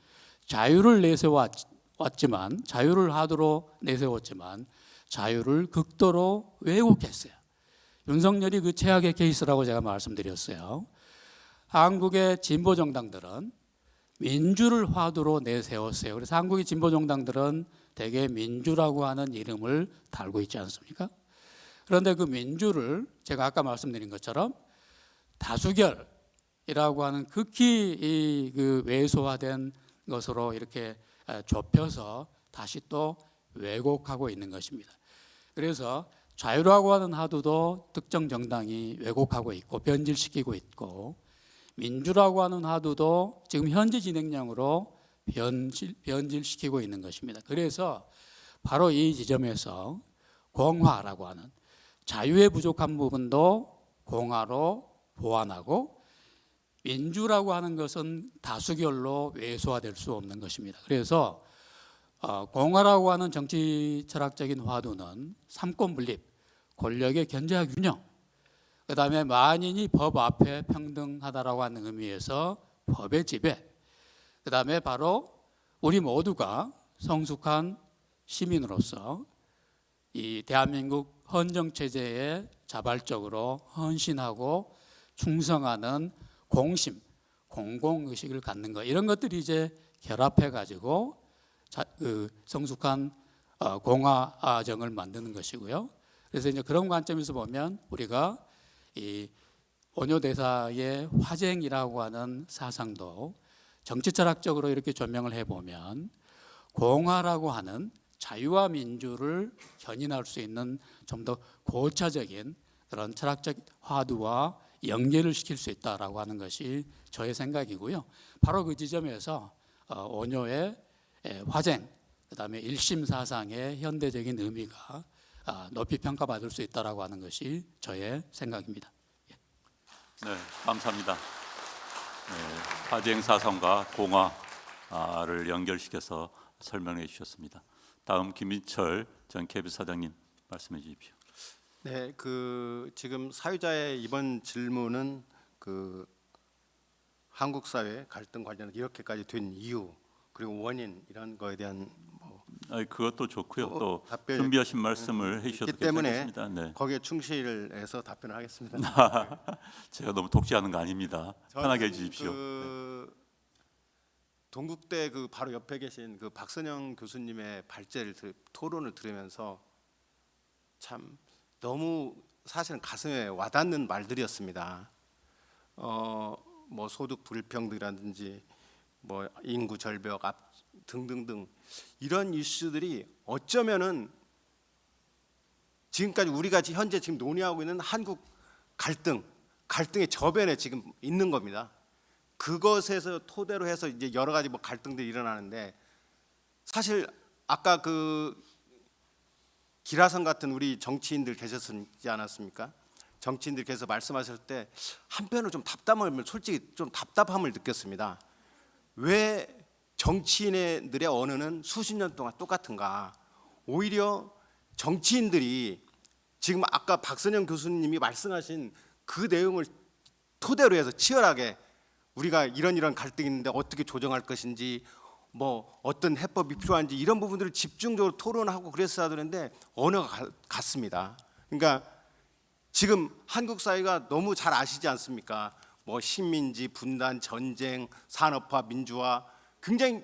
Speaker 2: 자유를 내세웠지만 자유를 하도로 내세웠지만 자유를 극도로 왜곡했어요. 윤석열이 그 최악의 케이스라고 제가 말씀드렸어요. 한국의 진보 정당들은 민주를 화두로 내세웠어요. 그래서 한국의 진보 정당들은 대개 민주라고 하는 이름을 달고 있지 않습니까? 그런데 그 민주를 제가 아까 말씀드린 것처럼 다수결이라고 하는 극히 그 왜소화된 것으로 이렇게 좁혀서 다시 또 왜곡하고 있는 것입니다. 그래서 자유라고 하는 하두도 특정 정당이 왜곡하고 있고 변질시키고 있고, 민주라고 하는 하두도 지금 현재 진행형으로 변질시키고 있는 것입니다. 그래서 바로 이 지점에서 공화라고 하는 자유의 부족한 부분도 공화로 보완하고, 민주라고 하는 것은 다수결로 왜소화될 수 없는 것입니다. 그래서 공화라고 하는 정치 철학적인 화두는 삼권 분립, 권력의 견제와 균형, 그 다음에 만인이 법 앞에 평등하다라고 하는 의미에서 법의 지배, 그 다음에 바로 우리 모두가 성숙한 시민으로서 이 대한민국 헌정체제에 자발적으로 헌신하고 충성하는 공심, 공공의식을 갖는 것, 이런 것들이 이제 결합해가지고 성숙한 공화정을 만드는 것이고요. 그래서 이제 그런 관점에서 보면 우리가 이 오뇨 대사의 화쟁이라고 하는 사상도 정치 철학적으로 이렇게 조명을 해보면 공화라고 하는 자유와 민주를 견인할 수 있는 좀 더 고차적인 그런 철학적 화두와 연계를 시킬 수 있다라고 하는 것이 저의 생각이고요. 바로 그 지점에서 오뇨의 화쟁, 그다음에 일심 사상의 현대적인 의미가 높이 평가받을 수 있다라고 하는 것이 저의 생각입니다.
Speaker 1: 네, 감사합니다. 네, 화쟁 사상과 공화를 연결시켜서 설명해 주셨습니다. 다음 김민철 전 KBS 사장님 말씀해 주십시오.
Speaker 3: 네, 지금 사유자의 이번 질문은 한국 사회 갈등 관련해서 이렇게까지 된 이유 그리고 원인 이런 거에 대한
Speaker 1: 그것도 좋고요. 또
Speaker 3: 답변이
Speaker 1: 준비하신 말씀을 해주셔도
Speaker 3: 있기 때문에
Speaker 1: 괜찮겠습니다. 네.
Speaker 3: 거기에 충실해서 답변을 하겠습니다.
Speaker 1: 제가 너무 독재하는 거 아닙니다. 편하게 해주십시오.
Speaker 3: 동국대 바로 옆에 계신 박선영 교수님의 토론을 들으면서 참 너무 사실은 가슴에 와닿는 말들이었습니다. 뭐 소득 불평등이라든지 뭐 인구 절벽 등등등 이런 이슈들이 어쩌면은 지금까지 우리가 현재 지금 논의하고 있는 한국 갈등의 저변에 지금 있는 겁니다. 그것에서 토대로 해서 이제 여러 가지 갈등들이 일어나는데, 사실 아까 기라성 같은 우리 정치인들 계셨지 않았습니까? 정치인들께서 말씀하실 때 한편으로 솔직히 좀 답답함을 느꼈습니다. 왜 정치인들의 언어는 수십 년 동안 똑같은가? 오히려 정치인들이 지금 아까 박선영 교수님이 말씀하신 그 내용을 토대로 해서 치열하게 우리가 이런 갈등이 있는데 어떻게 조정할 것인지, 뭐 어떤 해법이 필요한지 이런 부분들을 집중적으로 토론하고 그랬어야 되는데 언어가 같습니다. 그러니까 지금 한국 사회가 너무 잘 아시지 않습니까? 뭐 식민지, 분단, 전쟁, 산업화, 민주화, 굉장히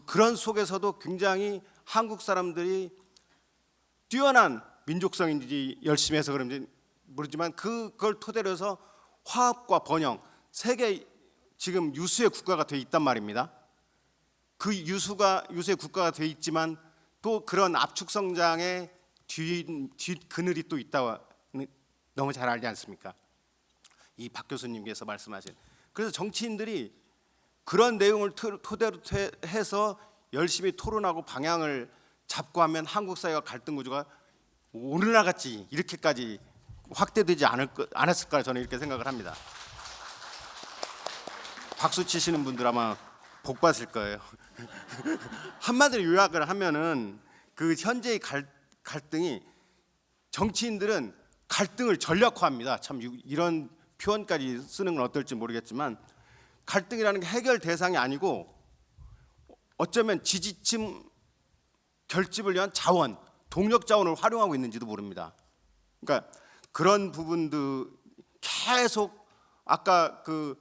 Speaker 3: 그런 속에서도 굉장히 한국 사람들이 뛰어난 민족성인지 열심히 해서 그런지 모르지만 그걸 토대로 해서 화합과 번영, 세계 지금 유수의 국가가 돼 있단 말입니다. 그 유수의 국가가 돼 있지만 또 그런 압축 성장의 뒷그늘이 또 있다고 너무 잘 알지 않습니까? 이 박 교수님께서 말씀하신. 그래서 정치인들이 그런 내용을 토대로 해서 열심히 토론하고 방향을 잡고 하면 한국 사회가 갈등 구조가 오늘날같이 이렇게까지 확대되지 않았을까 저는 이렇게 생각을 합니다. 박수 치시는 분들 아마 복 받을 거예요. 한마디로 요약을 하면은 그 현재의 갈등이 정치인들은 갈등을 전략화합니다. 참 이런 표현까지 쓰는 건 어떨지 모르겠지만 갈등이라는 게 해결 대상이 아니고 어쩌면 지지층 결집을 위한 자원, 동력 자원을 활용하고 있는지도 모릅니다. 그러니까 그런 부분도 계속 아까 그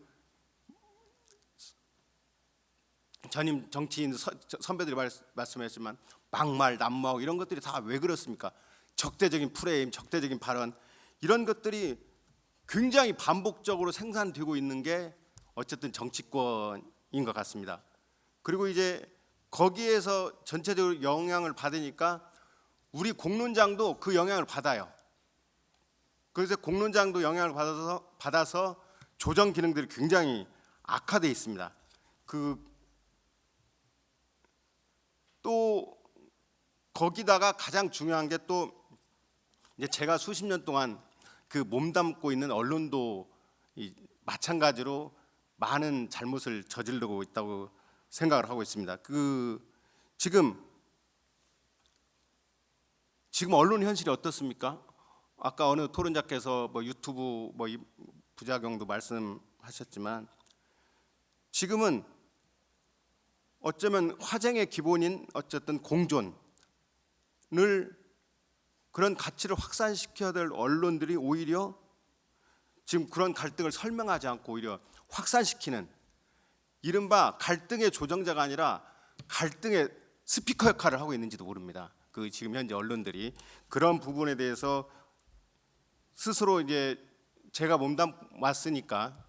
Speaker 3: 전임 정치인 선배들이 말씀하셨지만 막말, 남모하고 이런 것들이 다 왜 그렇습니까? 적대적인 프레임, 적대적인 발언 이런 것들이 굉장히 반복적으로 생산되고 있는 게 어쨌든 정치권인 것 같습니다. 그리고 이제 거기에서 전체적으로 영향을 받으니까 우리 공론장도 그 영향을 받아요. 그래서 공론장도 영향을 받아서 조정 기능들이 굉장히 악화되어 있습니다. 또 거기다가 가장 중요한 게 또 이제 제가 수십 년 동안 그 몸담고 있는 언론도 마찬가지로 많은 잘못을 저지르고 있다고 생각을 하고 있습니다. 지금 언론 현실이 어떻습니까? 아까 어느 토론자께서 뭐 유튜브 뭐 부작용도 말씀하셨지만 지금은 어쩌면 화쟁의 기본인 어쨌든 공존을 그런 가치를 확산시켜야 될 언론들이 오히려 지금 그런 갈등을 설명하지 않고 오히려 확산시키는 이른바 갈등의 조정자가 아니라 갈등의 스피커 역할을 하고 있는지도 모릅니다. 지금 현재 언론들이 그런 부분에 대해서 스스로 이제 제가 몸담 왔으니까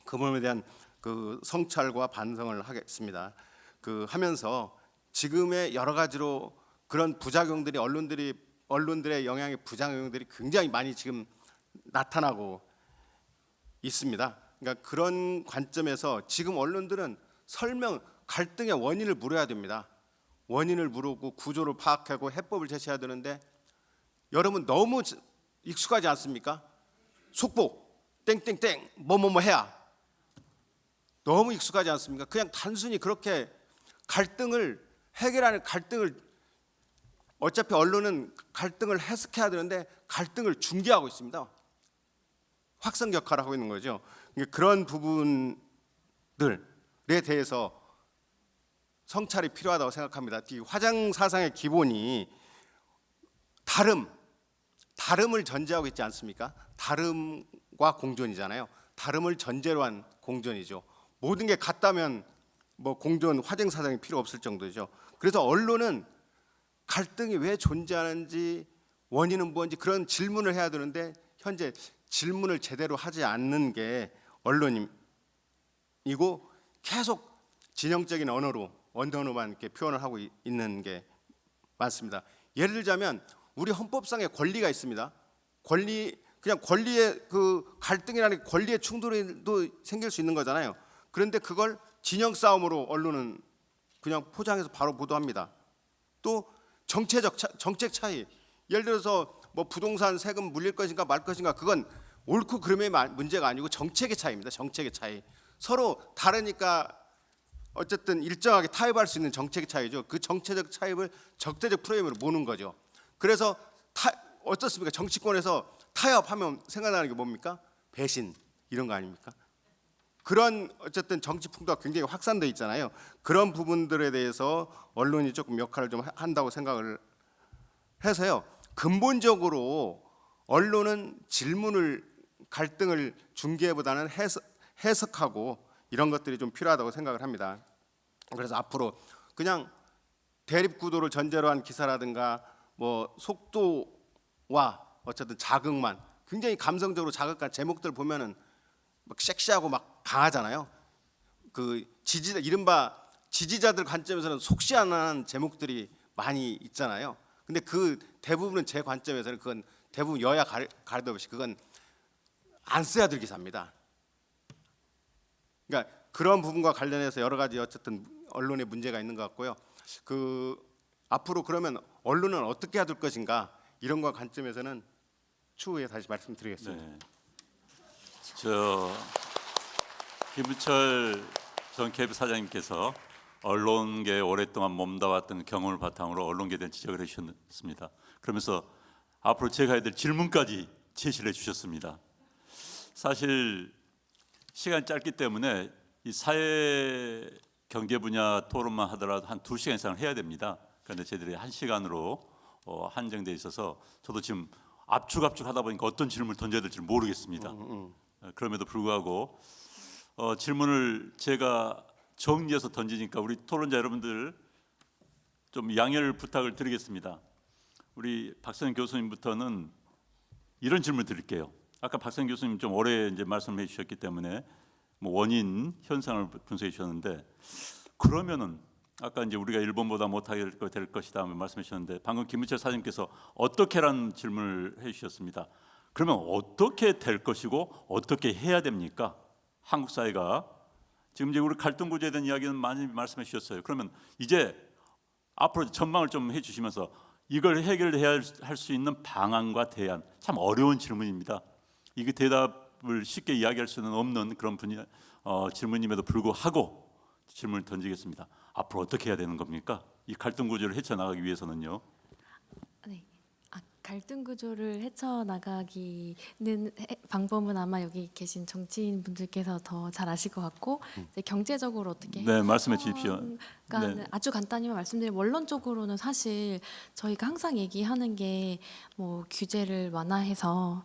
Speaker 3: 그 부분에 대한 성찰과 반성을 하겠습니다. 하면서 지금의 여러 가지로 그런 부작용들이 언론들의 영향의 부작용들이 굉장히 많이 지금 나타나고 있습니다. 그러니까 그런 관점에서 지금 언론들은 갈등의 원인을 물어야 됩니다. 원인을 물고 구조를 파악하고 해법을 제시해야 되는데 여러분 너무 익숙하지 않습니까? 속보 땡땡땡 뭐뭐뭐 해야 너무 익숙하지 않습니까? 그냥 단순히 그렇게 갈등을 해결하는 갈등을 어차피 언론은 갈등을 해석해야 되는데 갈등을 중계하고 있습니다. 확성 역할을 하고 있는 거죠. 그런 부분들에 대해서 성찰이 필요하다고 생각합니다. 이 화장 사상의 기본이 다름을 전제하고 있지 않습니까? 다름과 공존이잖아요. 다름을 전제로 한 공존이죠. 모든 게 같다면 뭐 공존 화쟁 사상이 필요 없을 정도죠. 그래서 언론은 갈등이 왜 존재하는지 원인은 뭔지 그런 질문을 해야 되는데 현재 질문을 제대로 하지 않는 게 언론이고 계속 진영적인 언어로만 이렇게 표현을 하고 있는 게 많습니다. 예를 들자면 우리 헌법상의 권리가 있습니다. 권리의 갈등이라는 권리의 충돌도 생길 수 있는 거잖아요. 그런데 그걸 진영 싸움으로 언론은 그냥 포장해서 바로 보도합니다. 또 정책 차이, 예를 들어서 뭐 부동산 세금 물릴 것인가 말 것인가 그건 옳고 그름의 문제가 아니고 정책의 차이입니다. 정책의 차이. 서로 다르니까 어쨌든 일정하게 타협할 수 있는 정책의 차이죠. 그 정책적 차이를 적대적 프레임으로 모는 거죠. 그래서 어떻습니까? 정치권에서 타협하면 생각나는 게 뭡니까? 배신 이런 거 아닙니까? 그런 어쨌든 정치 풍토가 굉장히 확산돼 있잖아요. 그런 부분들에 대해서 언론이 조금 역할을 좀 한다고 생각을 해서요. 근본적으로 언론은 갈등을 중계보다는 해석하고 이런 것들이 좀 필요하다고 생각을 합니다. 그래서 앞으로 그냥 대립 구도를 전제로 한 기사라든가 뭐 속도와 어쨌든 자극만 굉장히 감성적으로 자극한 제목들 보면은 막 섹시하고 막 강하잖아요. 그 이른바 지지자들 관점에서는 속시 안 하는 제목들이 많이 있잖아요. 근데 그 대부분은 제 관점에서는 그건 대부분 여야 가리도 없이 그건 안 써야 될 기사입니다. 그러니까 그런 부분과 관련해서 여러 가지 어쨌든 언론에 문제가 있는 것 같고요. 그 앞으로 그러면 언론은 어떻게 해야 될 것인가 이런 거 관점에서는 추후에 다시 말씀드리겠습니다.
Speaker 1: 네. 저 김우철 전 KBS 사장님께서 언론계에 오랫동안 몸담았던 경험을 바탕으로 언론계에 대한 지적을 해주셨습니다. 그러면서 앞으로 제가 해야 될 질문까지 제시를 해주셨습니다. 사실 시간이 짧기 때문에 이 사회 경제 분야 토론만 하더라도 한 2시간 이상을 해야 됩니다. 그런데 저희들이 1시간으로 한정돼 있어서 저도 지금 압축하다 보니까 어떤 질문을 던져야 될지 모르겠습니다. 그럼에도 불구하고 질문을 제가 정리해서 던지니까 우리 토론자 여러분들 좀 양해를 부탁을 드리겠습니다. 우리 박선영 교수님부터는 이런 질문 드릴게요. 아까 박선영 교수님 좀 오래 이제 말씀해 주셨기 때문에 뭐 원인 현상을 분석해 주셨는데 그러면은 아까 이제 우리가 일본보다 못하게 될 것이다 말씀해 주셨는데 방금 김우철 사장님께서 어떻게라는 질문을 해 주셨습니다. 그러면 어떻게 될 것이고 어떻게 해야 됩니까? 한국 사회가 지금 이제 우리 갈등 구조에 대한 이야기는 많이 말씀해 주셨어요. 그러면 이제 앞으로 전망을 좀 해주시면서 이걸 해결해야 할 수 있는 방안과 대안, 참 어려운 질문입니다. 이게 대답을 쉽게 이야기할 수는 없는 그런 질문임에도 불구하고 질문을 던지겠습니다. 앞으로 어떻게 해야 되는 겁니까? 이 갈등 구조를 헤쳐나가기 위해서는요.
Speaker 5: 네. 갈등 구조를 헤쳐나가기는 방법은 아마 여기 계신 정치인 분들께서 더 잘 아실 것 같고 이제 경제적으로 어떻게
Speaker 1: 네, 말씀해 주십시오.
Speaker 5: 그러니까
Speaker 1: 네.
Speaker 5: 아주 간단히만 말씀드리면 원론적으로는 사실 저희가 항상 얘기하는 게 뭐 규제를 완화해서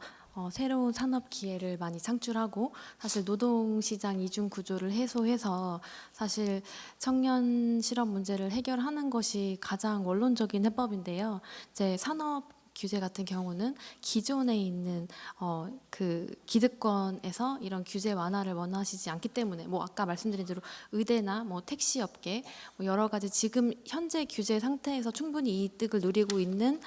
Speaker 5: 새로운 산업 기회를 많이 창출하고 사실 노동 시장 이중 구조를 해소해서 사실 청년 실업 문제를 해결하는 것이 가장 원론적인 해법인데요. 이제 산업 규제 같은 경우는 기존에 있는 그 기득권에서 이런 규제 완화를 원하시지 않기 때문에 뭐 아까 말씀드린 대로 의대나 뭐 택시 업계 뭐 여러 가지 지금 현재 규제 상태에서 충분히 이득을 누리고 있는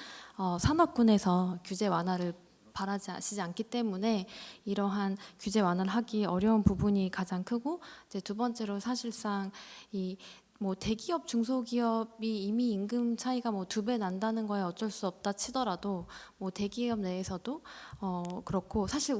Speaker 5: 산업군에서 규제 완화를 바라지 않기 때문에 이러한 규제 완화를 하기 어려운 부분이 가장 크고 이제 두 번째로 사실상 이 뭐 대기업 중소기업이 이미 임금 차이가 뭐 2배 난다는 거에 어쩔 수 없다 치더라도 뭐 대기업 내에서도 그렇고 사실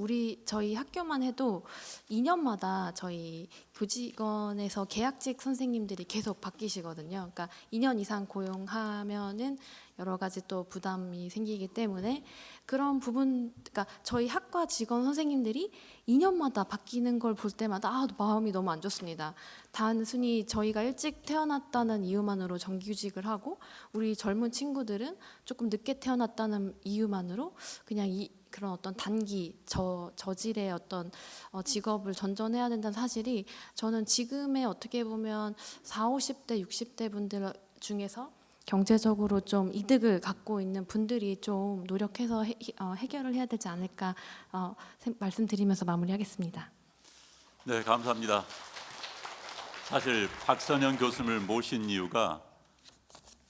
Speaker 5: 저희 학교만 해도 2년마다 저희 교직원에서 계약직 선생님들이 계속 바뀌시거든요. 그러니까 2년 이상 고용하면은 여러 가지 또 부담이 생기기 때문에 그런 부분, 그러니까 저희 학과 직원 선생님들이 2년마다 바뀌는 걸 볼 때마다 마음이 너무 안 좋습니다. 단순히 저희가 일찍 태어났다는 이유만으로 정규직을 하고 우리 젊은 친구들은 조금 늦게 태어났다는 이유만으로 그냥 그런 어떤 단기 저질의 어떤 직업을 전전해야 된다는 사실이 저는 지금의 어떻게 보면 40, 50대, 60대 분들 중에서 경제적으로 좀 이득을 갖고 있는 분들이 좀 노력해서 해결을 해야 되지 않을까 말씀드리면서 마무리하겠습니다.
Speaker 1: 네, 감사합니다. 사실 박선영 교수님을 모신 이유가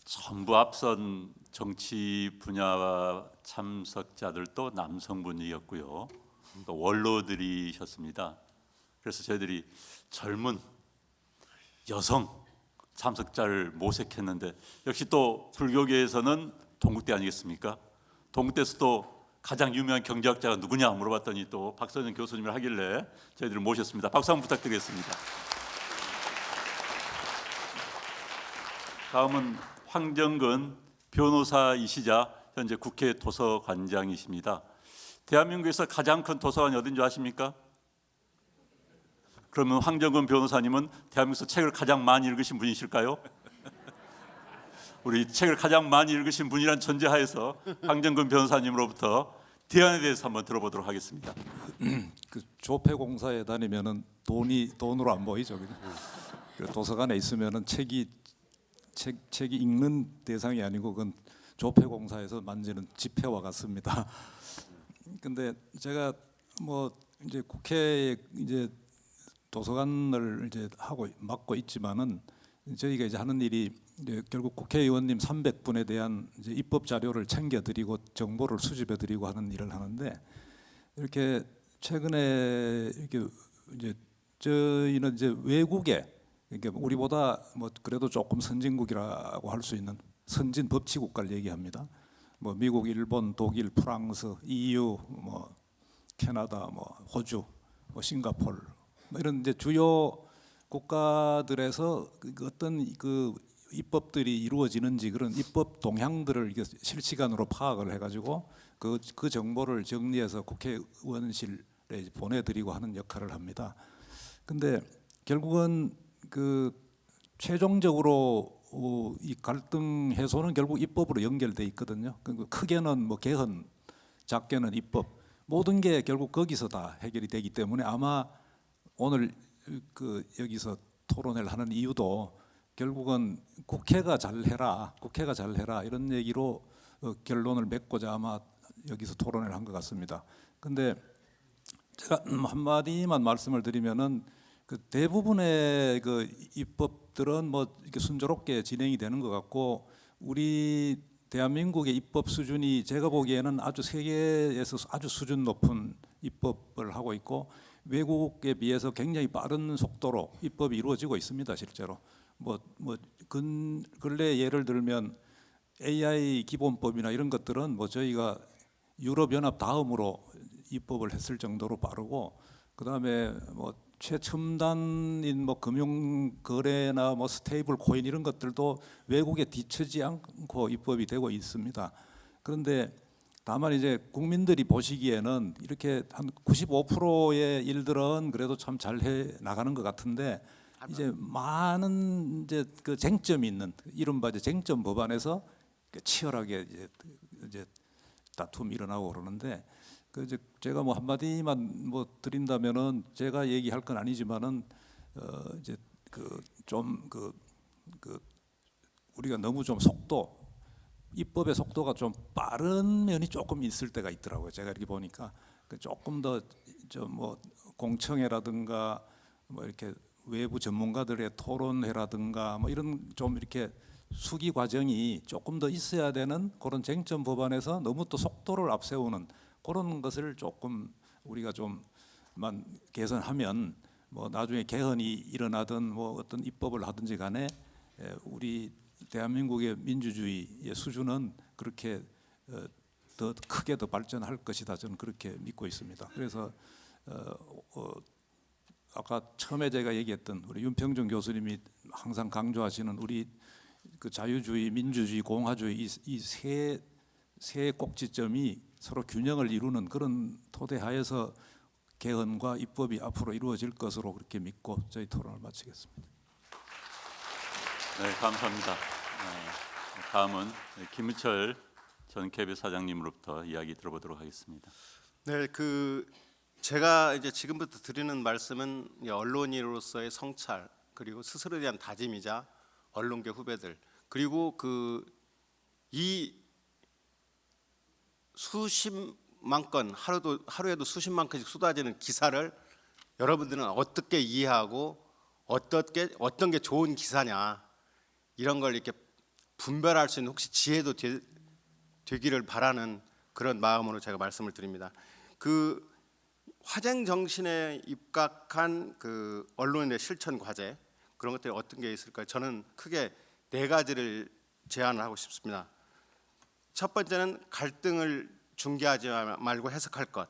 Speaker 1: 전부 앞선 정치 분야 참석자들도 남성분이었고요. 또 원로들이셨습니다. 그래서 저희들이 젊은 여성 참석자를 모색했는데 역시 또 불교계에서는 동국대 아니겠습니까? 동국대에서도 가장 유명한 경제학자가 누구냐 물어봤더니 또 박선영 교수님을 하길래 저희들을 모셨습니다. 박수 한번 부탁드리겠습니다. 다음은 황정근 변호사이시자 현재 국회 도서관장이십니다. 대한민국에서 가장 큰 도서관이 어딘 줄 아십니까? 그러면 황정근 변호사님은 대한민국에서 책을 가장 많이 읽으신 분이실까요? 우리 책을 가장 많이 읽으신 분이란 전제하에서 황정근 변호사님으로부터 대안에 대해서 한번 들어보도록 하겠습니다.
Speaker 4: 그 조폐공사에 다니면은 돈으로 안 보이죠. 도서관에 있으면은 책이 읽는 대상이 아니고 그건 조폐공사에서 만지는 지폐와 같습니다. 근데 제가 뭐 이제 국회에 이제 도서관을 이제 맡고 있지만은 저희가 이제 하는 일이 이제 결국 국회의원님 300분에 대한 이제 입법 자료를 챙겨드리고 정보를 수집해드리고 하는 일을 하는데, 이렇게 최근에 이렇게 이제 저희는 이제 외국에, 그러니까 우리보다 뭐 그래도 조금 선진국이라고 할 수 있는 선진 법치 국가를 얘기합니다. 뭐 미국, 일본, 독일, 프랑스, EU, 뭐 캐나다, 뭐 호주, 뭐 싱가포르, 뭐 이런 이제 주요 국가들에서 어떤 그 입법들이 이루어지는지, 그런 입법 동향들을 이게 실시간으로 파악을 해가지고 그 정보를 정리해서 국회의원실에 보내드리고 하는 역할을 합니다. 근데 결국은 그 최종적으로 이 갈등 해소는 결국 입법으로 연결돼 있거든요. 크게는 뭐 개헌, 작게는 입법, 모든 게 결국 거기서 다 해결이 되기 때문에 아마 오늘 그 여기서 토론을 하는 이유도 결국은 국회가 잘해라 이런 얘기로 결론을 맺고자 아마 여기서 토론을 한 것 같습니다. 근데 제가 한마디만 말씀을 드리면은 그 대부분의 그 입법들은 뭐 이렇게 순조롭게 진행이 되는 것 같고, 우리 대한민국의 입법 수준이 제가 보기에는 아주 세계에서 아주 수준 높은 입법을 하고 있고, 외국에 비해서 굉장히 빠른 속도로 입법이 이루어지고 있습니다. 실제로 근래 예를 들면 AI 기본법이나 이런 것들은 뭐 저희가 유럽연합 다음으로 입법을 했을 정도로 빠르고, 그다음에 뭐 최첨단인 뭐 금융 거래나 뭐 스테이블 코인 이런 것들도 외국에 뒤처지 않고 입법이 되고 있습니다. 그런데 다만 이제 국민들이 보시기에는 이렇게 한 95%의 일들은 그래도 참 잘 해 나가는 것 같은데, 이제 많은 이제 그 쟁점이 있는 이른바 이제 쟁점 법안에서 치열하게 이제 다툼이 일어나고 그러는데, 그 이제 제가 뭐 한마디만 뭐 드린다면은, 제가 얘기할 건 아니지만은 이제 그 좀 우리가 너무 좀 입법의 속도가 좀 빠른 면이 조금 있을 때가 있더라고요. 제가 이렇게 보니까 조금 더 좀 뭐 공청회라든가 뭐 이렇게 외부 전문가들의 토론회라든가 뭐 이런 좀 이렇게 수기 과정이 조금 더 있어야 되는 그런 쟁점 법안에서 너무 또 속도를 앞세우는 그런 것을 조금 우리가 좀만 개선하면, 뭐 나중에 개헌이 일어나든 뭐 어떤 입법을 하든지 간에 우리 대한민국의 민주주의의 수준은 그렇게 더 크게 더 발전할 것이다, 저는 그렇게 믿고 있습니다. 그래서 아까 처음에 제가 얘기했던 우리 윤평중 교수님이 항상 강조하시는 우리 그 자유주의, 민주주의, 공화주의 이 세 꼭지점이 서로 균형을 이루는 그런 토대 하에서 개헌과 입법이 앞으로 이루어질 것으로 그렇게 믿고 저희 토론을 마치겠습니다.
Speaker 1: 네, 감사합니다. 다음은 김은철 전 KBS 사장님으로부터 이야기 들어보도록 하겠습니다.
Speaker 3: 네, 제가 이제 지금부터 드리는 말씀은 언론인으로서의 성찰, 그리고 스스로에 대한 다짐이자 언론계 후배들, 그리고 이 수십만 건, 하루에도 수십만 건씩 쏟아지는 기사를 여러분들은 어떻게 이해하고 어떤 게 좋은 기사냐, 이런 걸 이렇게 분별할 수 있는 혹시 지혜도 되기를 바라는 그런 마음으로 제가 말씀을 드립니다. 화쟁 정신에 입각한 언론의 실천 과제, 그런 것들이 어떤 게 있을까요? 저는 크게 4가지를 제안을 하고 싶습니다. 첫 번째는 갈등을 중계하지 말고 해석할 것.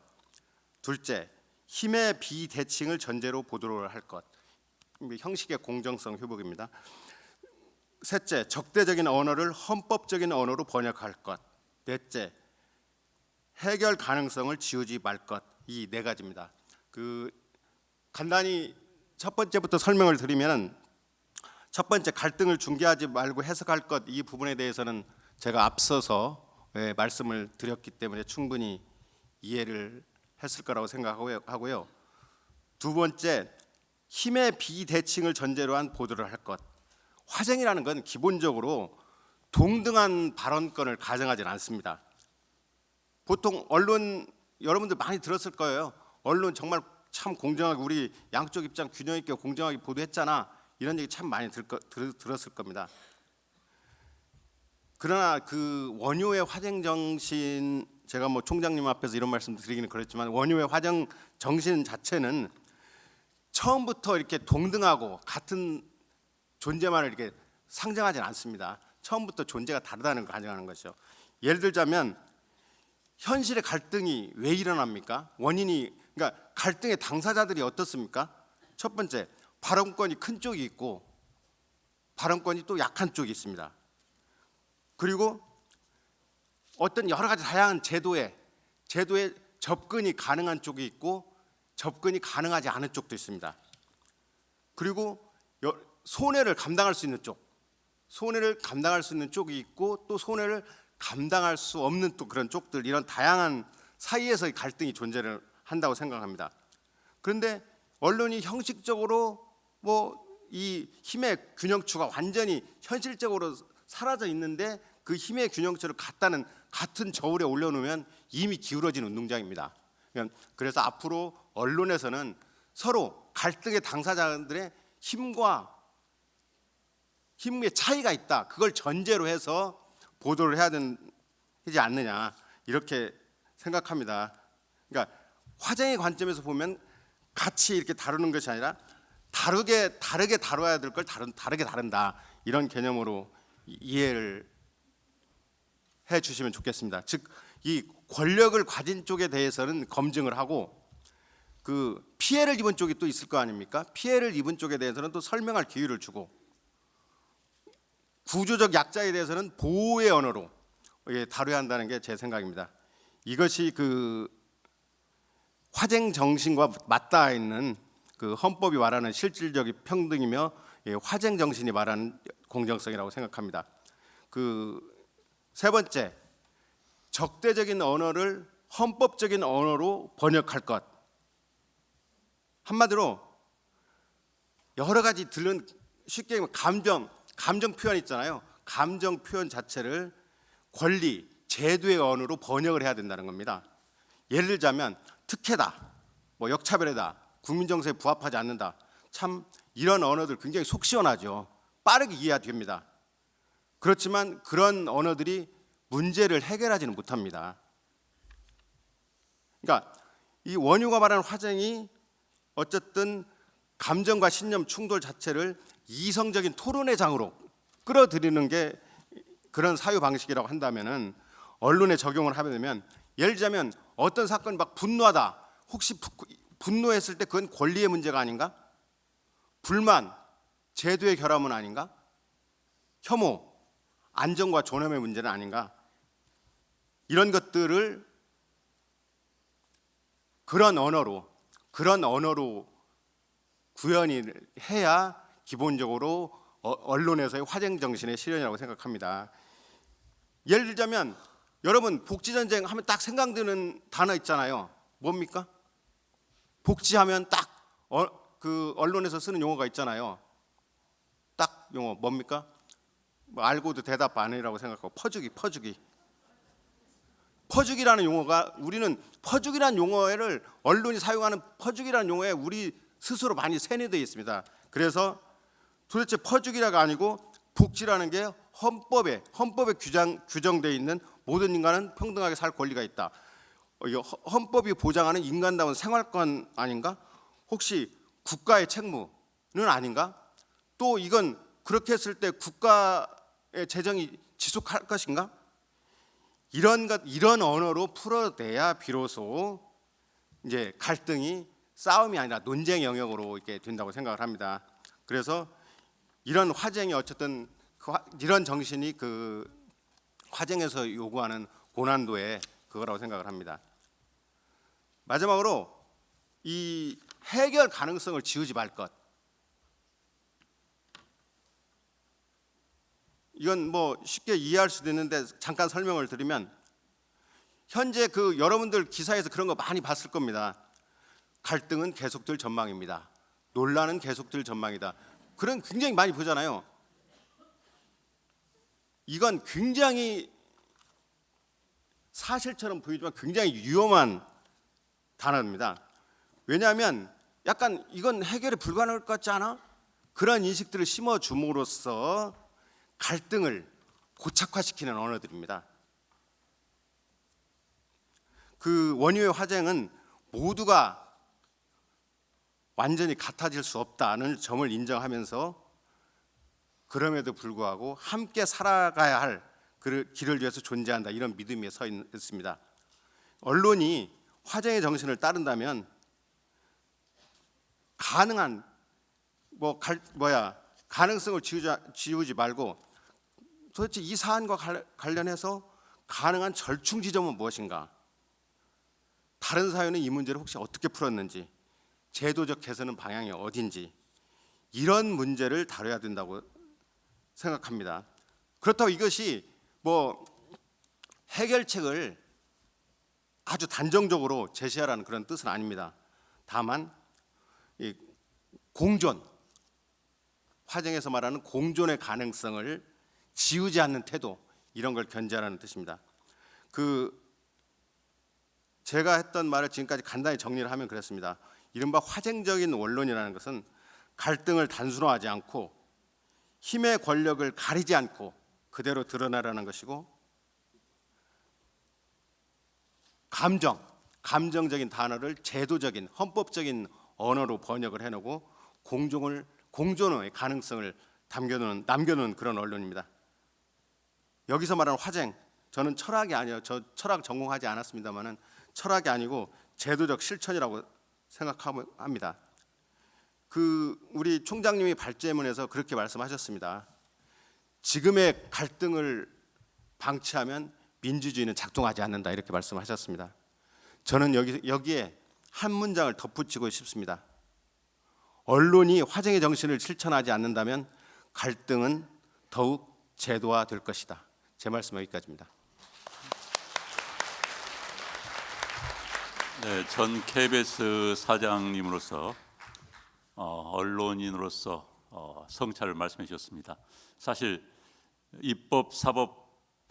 Speaker 3: 둘째, 힘의 비대칭을 전제로 보도를 할 것. 형식의 공정성 회복입니다. 셋째, 적대적인 언어를 헌법적인 언어로 번역할 것. 넷째, 해결 가능성을 지우지 말 것. 이 4가지입니다. 간단히 첫 번째부터 설명을 드리면, 첫 번째, 갈등을 중계하지 말고 해석할 것, 이 부분에 대해서는 제가 앞서서 말씀을 드렸기 때문에 충분히 이해를 했을 거라고 생각하고요. 두 번째, 힘의 비대칭을 전제로 한 보도를 할 것. 화쟁이라는 건 기본적으로 동등한 발언권을 가정하지는 않습니다. 보통 언론 여러분들 많이 들었을 거예요. 언론 정말 참 공정하게 우리 양쪽 입장 균형 있게 공정하게 보도했잖아. 이런 얘기 참 많이 들었을 겁니다. 그러나 그 원효의 화쟁 정신, 제가 뭐 총장님 앞에서 이런 말씀 드리기는 그렇지만 원효의 화쟁 정신 자체는 처음부터 이렇게 동등하고 같은 존재만을 이렇게 상정하지는 않습니다. 처음부터 존재가 다르다는 걸 가정하는 것이죠. 예를 들자면 현실의 갈등이 왜 일어납니까? 원인이, 그러니까 갈등의 당사자들이 어떻습니까? 첫 번째, 발언권이 큰 쪽이 있고 발언권이 또 약한 쪽이 있습니다. 그리고 어떤 여러 가지 다양한 제도에 접근이 가능한 쪽이 있고 접근이 가능하지 않은 쪽도 있습니다. 그리고 손해를 감당할 수 있는 쪽이 있고 또 손해를 감당할 수 없는 또 그런 쪽들, 이런 다양한 사이에서의 갈등이 존재를 한다고 생각합니다. 그런데 언론이 형식적으로 뭐 이 힘의 균형추가 완전히 현실적으로 사라져 있는데 그 힘의 균형추를 같은 저울에 올려놓으면 이미 기울어진 운동장입니다. 그래서 앞으로 언론에서는 서로 갈등의 당사자들의 힘의 차이가 있다, 그걸 전제로 해서 보도를 해야 되지 않느냐, 이렇게 생각합니다. 그러니까 화쟁의 관점에서 보면 같이 이렇게 다루는 것이 아니라 다르게 다뤄야 될 걸 다르게 다룬다, 이런 개념으로 이해를 해 주시면 좋겠습니다. 즉, 이 권력을 가진 쪽에 대해서는 검증을 하고 그 피해를 입은 쪽이 또 있을 거 아닙니까? 피해를 입은 쪽에 대해서는 또 설명할 기회를 주고 구조적 약자에 대해서는 보호의 언어로 다뤄야 한다는 게 제 생각입니다. 이것이 그 화쟁 정신과 맞닿아 있는 그 헌법이 말하는 실질적인 평등이며 화쟁 정신이 말하는 공정성이라고 생각합니다. 그 세 번째, 적대적인 언어를 헌법적인 언어로 번역할 것. 한마디로 여러 가지 쉽게 얘기하면 감정 표현 있잖아요. 감정 표현 자체를 권리, 제도의 언어로 번역을 해야 된다는 겁니다. 예를 들자면 특혜다, 뭐 역차별이다, 국민 정서에 부합하지 않는다. 참 이런 언어들 굉장히 속 시원하죠. 빠르게 이해가 됩니다. 그렇지만 그런 언어들이 문제를 해결하지는 못합니다. 그러니까 이 원효가 말하는 화쟁이 어쨌든 감정과 신념 충돌 자체를 이성적인 토론의 장으로 끌어들이는 게 그런 사유 방식이라고 한다면은 언론에 적용을 하게 되면, 예를 들자면 어떤 사건이 막 분노하다, 혹시 분노했을 때 그건 권리의 문제가 아닌가? 불만, 제도의 결함은 아닌가? 혐오, 안정과 존엄의 문제는 아닌가? 이런 것들을 그런 언어로 구현이 해야 기본적으로 언론에서의 화쟁 정신의 실현이라고 생각합니다. 예를 들자면 여러분, 복지전쟁 하면 딱 생각드는 단어 있잖아요. 뭡니까? 복지하면 딱 그 언론에서 쓰는 용어가 있잖아요. 딱 용어 뭡니까? 뭐 알고도 대답 안 해라고 생각하고 퍼주기라는 용어가, 우리는 퍼주기라는 용어를 언론이 사용하는 퍼주기라는 용어에 우리 스스로 많이 세뇌되어 있습니다. 그래서 도대체 퍼주기라가 아니고 복지라는 게 헌법에 규정되어 있는 모든 인간은 평등하게 살 권리가 있다. 헌법이 보장하는 인간다운 생활권 아닌가? 혹시 국가의 책무는 아닌가? 또 이건 그렇게 했을 때 국가의 재정이 지속할 것인가? 이런 언어로 풀어내야 비로소 이제 갈등이 싸움이 아니라 논쟁 영역으로 이렇게 된다고 생각을 합니다. 그래서 이런 화쟁이 어쨌든 이런 정신이 그 화쟁에서 요구하는 고난도의 그거라고 생각을 합니다. 마지막으로 이 해결 가능성을 지우지 말 것. 이건 뭐 쉽게 이해할 수도 있는데 잠깐 설명을 드리면, 현재 그 여러분들 기사에서 그런 거 많이 봤을 겁니다. 갈등은 계속될 전망입니다. 논란은 계속될 전망이다. 그런 굉장히 많이 보잖아요. 이건 굉장히 사실처럼 보이지만 굉장히 위험한 단어입니다. 왜냐하면 약간 이건 해결이 불가능할 것 같지 않아? 그런 인식들을 심어줌으로써 갈등을 고착화시키는 언어들입니다. 그 원유의 화쟁은 모두가 완전히 같아질 수 없다는 점을 인정하면서 그럼에도 불구하고 함께 살아가야 할 그 길을 위해서 존재한다, 이런 믿음이 서 있습니다. 언론이 화쟁의 정신을 따른다면 가능한 가능성을 지우지 말고 도대체 이 사안과 관련해서 가능한 절충 지점은 무엇인가? 다른 사회는 이 문제를 혹시 어떻게 풀었는지, 제도적 개선은 방향이 어딘지, 이런 문제를 다뤄야 된다고 생각합니다. 그렇다고 이것이 해결책을 아주 단정적으로 제시하라는 그런 뜻은 아닙니다. 다만 이 공존, 화쟁에서 말하는 공존의 가능성을 지우지 않는 태도, 이런 걸 견지하라는 뜻입니다. 제가 했던 말을 지금까지 간단히 정리를 하면 그렇습니다. 이른바 화쟁적인 원론이라는 것은 갈등을 단순화하지 않고 힘의 권력을 가리지 않고 그대로 드러나라는 것이고, 감정적인 단어를 제도적인 헌법적인 언어로 번역을 해놓고 공존의 가능성을 남겨놓은 그런 언론입니다. 여기서 말하는 화쟁, 저는 철학이 아니에요. 저 철학 전공하지 않았습니다만은 철학이 아니고 제도적 실천이라고 생각합니다. 우리 총장님이 발제문에서 그렇게 말씀하셨습니다. 지금의 갈등을 방치하면 민주주의는 작동하지 않는다, 이렇게 말씀하셨습니다. 저는 여기에 한 문장을 덧붙이고 싶습니다. 언론이 화쟁의 정신을 실천하지 않는다면 갈등은 더욱 제도화될 것이다. 제 말씀 여기까지입니다.
Speaker 1: 네, 전 KBS 사장님으로서 언론인으로서 성찰을 말씀해 주셨습니다. 사실 입법, 사법,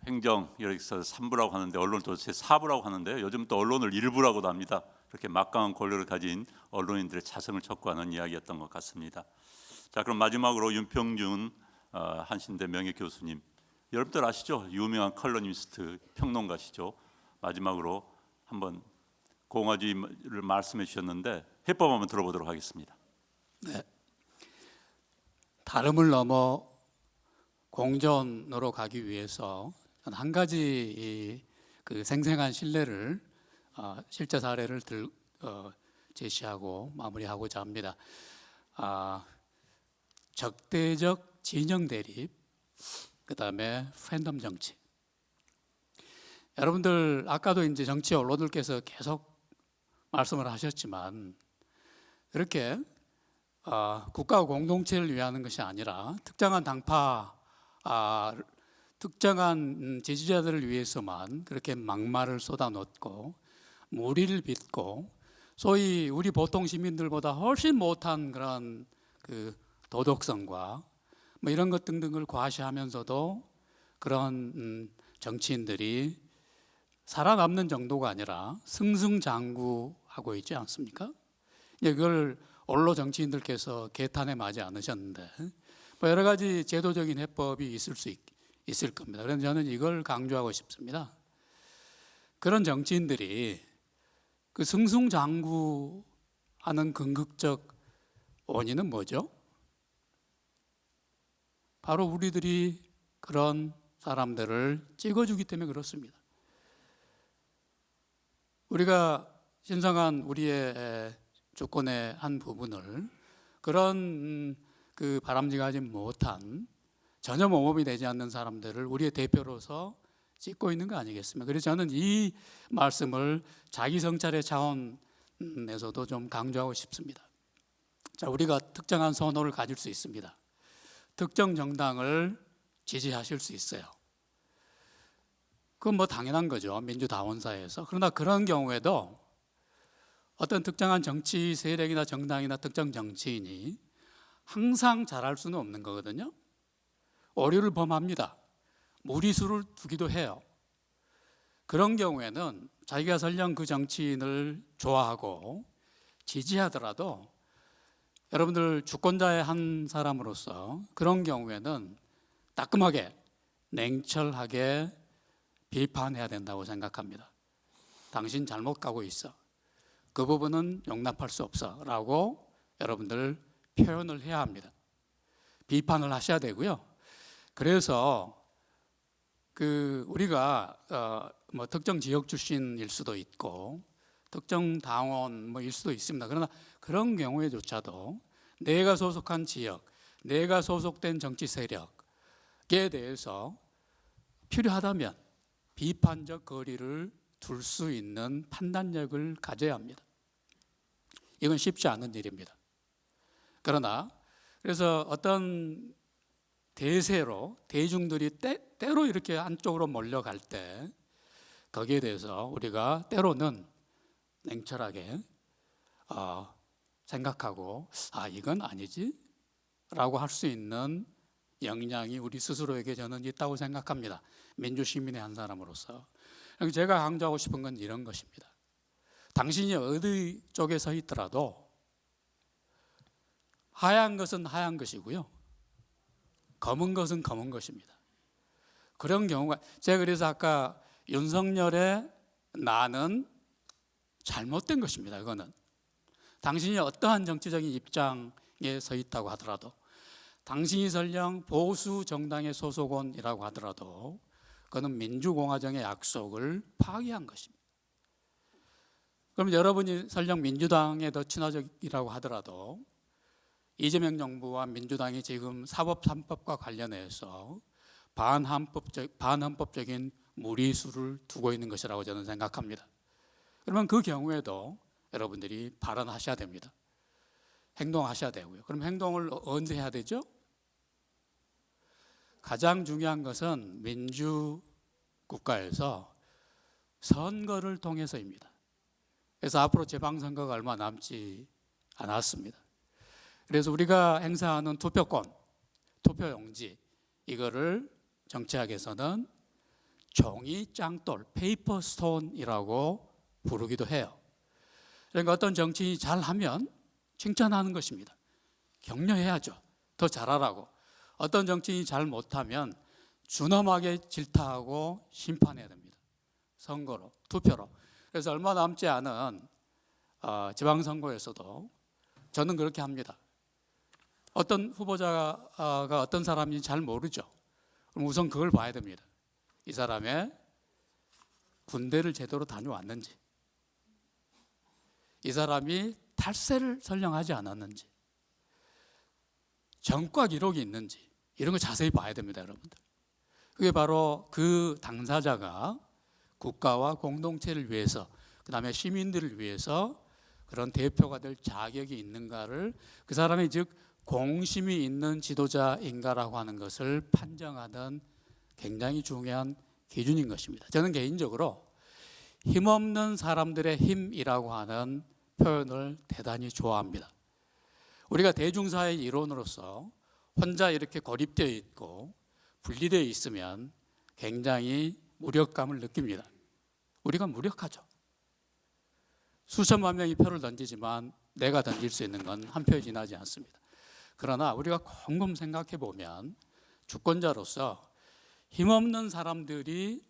Speaker 1: 행정 이렇게 해서 3부라고 하는데 언론을 또 제4부라고 하는데요. 요즘 또 언론을 1부라고도 합니다. 그렇게 막강한 권력을 가진 언론인들의 자성을 촉구하는 이야기였던 것 같습니다. 자, 그럼 마지막으로 윤평준 한신대 명예 교수님, 여러분들 아시죠? 유명한 컬럼니스트, 평론가시죠. 마지막으로 한번 공화주의를 말씀해 주셨는데 해법 한번 들어보도록 하겠습니다.
Speaker 2: 네. 다름을 넘어 공존으로 가기 위해서 한 가지 그 생생한 신뢰를 실제 사례를 제시하고 마무리하고자 합니다. 적대적 진영 대립, 그다음에 팬덤 정치. 여러분들 아까도 이제 정치 언론들께서 계속 말씀을 하셨지만 이렇게 국가 공동체를 위하는 것이 아니라 특정한 당파, 특정한 지지자들을 위해서만 그렇게 막말을 쏟아놓고 무리를 빚고 소위 우리 보통 시민들보다 훨씬 못한 그런 그 도덕성과 이런 것 등등을 과시하면서도 그런 정치인들이 살아남는 정도가 아니라 승승장구하고 있지 않습니까? 이걸 언론 정치인들께서 개탄에 맞지 않으셨는데 여러 가지 제도적인 해법이 있을 겁니다. 그래서 저는 이걸 강조하고 싶습니다. 그런 정치인들이 그 승승장구하는 궁극적 원인은 뭐죠? 바로 우리들이 그런 사람들을 찍어주기 때문에 그렇습니다. 우리가 신성한 우리의 주권의 한 부분을 그런 그 바람직하지 못한 전혀 모범이 되지 않는 사람들을 우리의 대표로서 찍고 있는 거 아니겠습니까? 그래서 저는 이 말씀을 자기 성찰의 차원에서도 좀 강조하고 싶습니다. 자, 우리가 특정한 선호를 가질 수 있습니다. 특정 정당을 지지하실 수 있어요. 그건 당연한 거죠, 민주다원사에서. 그러나 그런 경우에도 어떤 특정한 정치 세력이나 정당이나 특정 정치인이 항상 잘할 수는 없는 거거든요. 오류를 범합니다. 무리수를 두기도 해요. 그런 경우에는 자기가 설령 그 정치인을 좋아하고 지지하더라도 여러분들 주권자의 한 사람으로서 그런 경우에는 따끔하게 냉철하게 비판해야 된다고 생각합니다. 당신 잘못 가고 있어. 그 부분은 용납할 수 없어 라고 여러분들 표현을 해야 합니다. 비판을 하셔야 되고요. 그래서 우리가 뭐 특정 지역 출신일 수도 있고 특정 당원 뭐일 수도 있습니다. 그러나 그런 경우에조차도 내가 소속한 지역, 내가 소속된 정치 세력에 대해서 필요하다면 비판적 거리를 둘 수 있는 판단력을 가져야 합니다. 이건 쉽지 않은 일입니다. 그러나 그래서 어떤 대세로 대중들이 때로 이렇게 한쪽으로 몰려갈 때 거기에 대해서 우리가 때로는 냉철하게 생각하고 이건 아니지 라고 할 수 있는 역량이 우리 스스로에게 저는 있다고 생각합니다. 민주시민의 한 사람으로서. 제가 강조하고 싶은 건 이런 것입니다. 당신이 어디 쪽에 서 있더라도 하얀 것은 하얀 것이고요, 검은 것은 검은 것입니다. 그런 경우가, 제가 그래서 아까 윤석열의 나는 잘못된 것입니다. 그거는 당신이 어떠한 정치적인 입장에 서 있다고 하더라도, 당신이 설령 보수 정당의 소속원이라고 하더라도 그거는 민주공화정의 약속을 파기한 것입니다. 그럼 여러분이 설령 민주당에 더 친화적이라고 하더라도 이재명 정부와 민주당이 지금 사법 3법과 관련해서 반헌법적인 무리수를 두고 있는 것이라고 저는 생각합니다. 그러면 그 경우에도 여러분들이 발언하셔야 됩니다. 행동하셔야 되고요. 그럼 행동을 언제 해야 되죠? 가장 중요한 것은 민주국가에서 선거를 통해서입니다. 그래서 앞으로 지방선거가 얼마 남지 않았습니다. 그래서 우리가 행사하는 투표권, 투표용지, 이거를 정치학에서는 종이 짱돌, 페이퍼 스톤이라고 부르기도 해요. 그러니까 어떤 정치인이 잘하면 칭찬하는 것입니다. 격려해야죠. 더 잘하라고. 어떤 정치인이 잘 못하면 준엄하게 질타하고 심판해야 됩니다. 선거로, 투표로. 그래서 얼마 남지 않은 지방선거에서도 저는 그렇게 합니다. 어떤 후보자가 어떤 사람인지 잘 모르죠. 그럼 우선 그걸 봐야 됩니다. 이 사람의 군대를 제대로 다녀왔는지, 이 사람이 탈세를 설령 하지 않았는지, 전과 기록이 있는지, 이런 거 자세히 봐야 됩니다, 여러분들. 그게 바로 그 당사자가 국가와 공동체를 위해서, 그 다음에 시민들을 위해서 그런 대표가 될 자격이 있는가를, 그 사람이 즉 공심이 있는 지도자인가라고 하는 것을 판정하는 굉장히 중요한 기준인 것입니다. 저는 개인적으로 힘없는 사람들의 힘이라고 하는 표현을 대단히 좋아합니다. 우리가 대중사회의 일원으로서 혼자 이렇게 고립되어 있고 분리되어 있으면 굉장히 무력감을 느낍니다. 우리가 무력하죠. 수천만 명이 표를 던지지만 내가 던질 수 있는 건 한 표에 지나지 않습니다. 그러나 우리가 곰곰 생각해 보면 주권자로서 힘없는 사람들이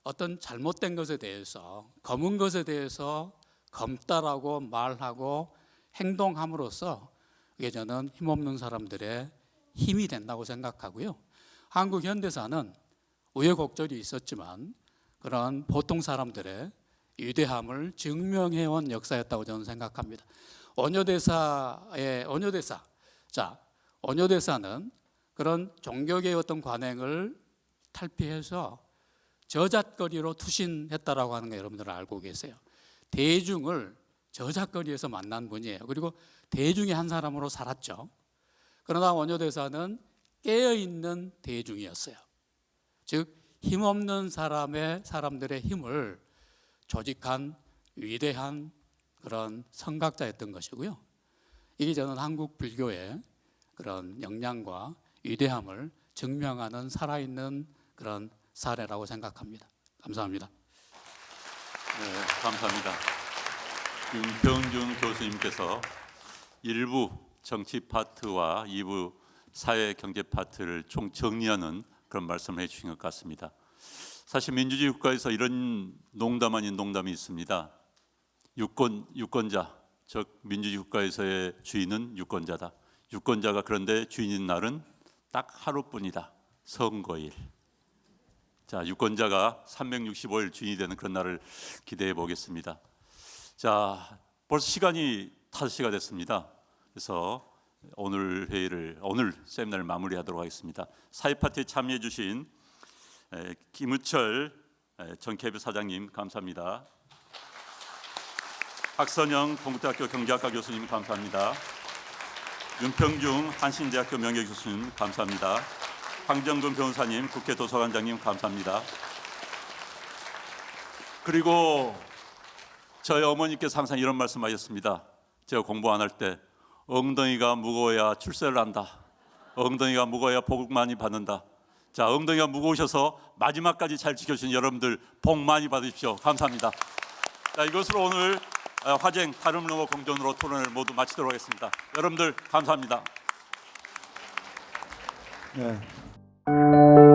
Speaker 2: 어떤 잘못된 것에 대해서, 검은 것에 대해서 검다라고 말하고 행동함으로써 그게 저는 힘없는 사람들의 힘이 된다고 생각하고요. 한국 현대사는 우여곡절이 있었지만 그런 보통 사람들의 위대함을 증명해온 역사였다고 저는 생각합니다. 원효대사는 그런 종교계의 어떤 관행을 탈피해서 저잣거리로 투신했다라고 하는 거 여러분들 알고 계세요. 대중을 저잣거리에서 만난 분이에요. 그리고 대중의 한 사람으로 살았죠. 그러나 원효대사는 깨어있는 대중이었어요. 즉 힘없는 사람들의 힘을 조직한 위대한 그런 선각자였던 것이고요. 이게 저는 한국 불교의 그런 역량과 위대함을 증명하는 살아있는 그런 사례라고 생각합니다. 감사합니다.
Speaker 1: 네, 감사합니다. 윤평준 교수님께서 1부 정치 파트와 2부 사회 경제 파트를 총 정리하는 그런 말씀을 해주신 것 같습니다. 사실 민주주의 국가에서 이런 농담 아닌 농담이 있습니다. 유권자, 즉 민주주의 국가에서의 주인은 유권자다. 유권자가 그런데 주인인 날은 딱 하루뿐이다. 선거일. 자, 유권자가 365일 주인이 되는 그런 날을 기대해 보겠습니다. 자, 벌써 시간이 5시가 됐습니다. 그래서 오늘 세미나를 마무리하도록 하겠습니다. 사회파티에 참여해 주신 김우철 전 KBS 사장님 감사합니다. 박선영 동국대학교 경제학과 교수님 감사합니다. 윤평중 한신대학교 명예교수님 감사합니다. 황정근 변호사님 국회 도서관장님 감사합니다. 그리고 저희 어머니께서 항상 이런 말씀하셨습니다. 제가 공부 안 할 때 엉덩이가 무거워야 출세를 한다. 엉덩이가 무거워야 복 많이 받는다. 자, 엉덩이가 무거우셔서 마지막까지 잘 지켜주신 여러분들 복 많이 받으십시오. 감사합니다. 자, 이것으로 오늘 화쟁 다름 넘어 공존으로 토론을 모두 마치도록 하겠습니다. 여러분들 감사합니다.
Speaker 4: 네.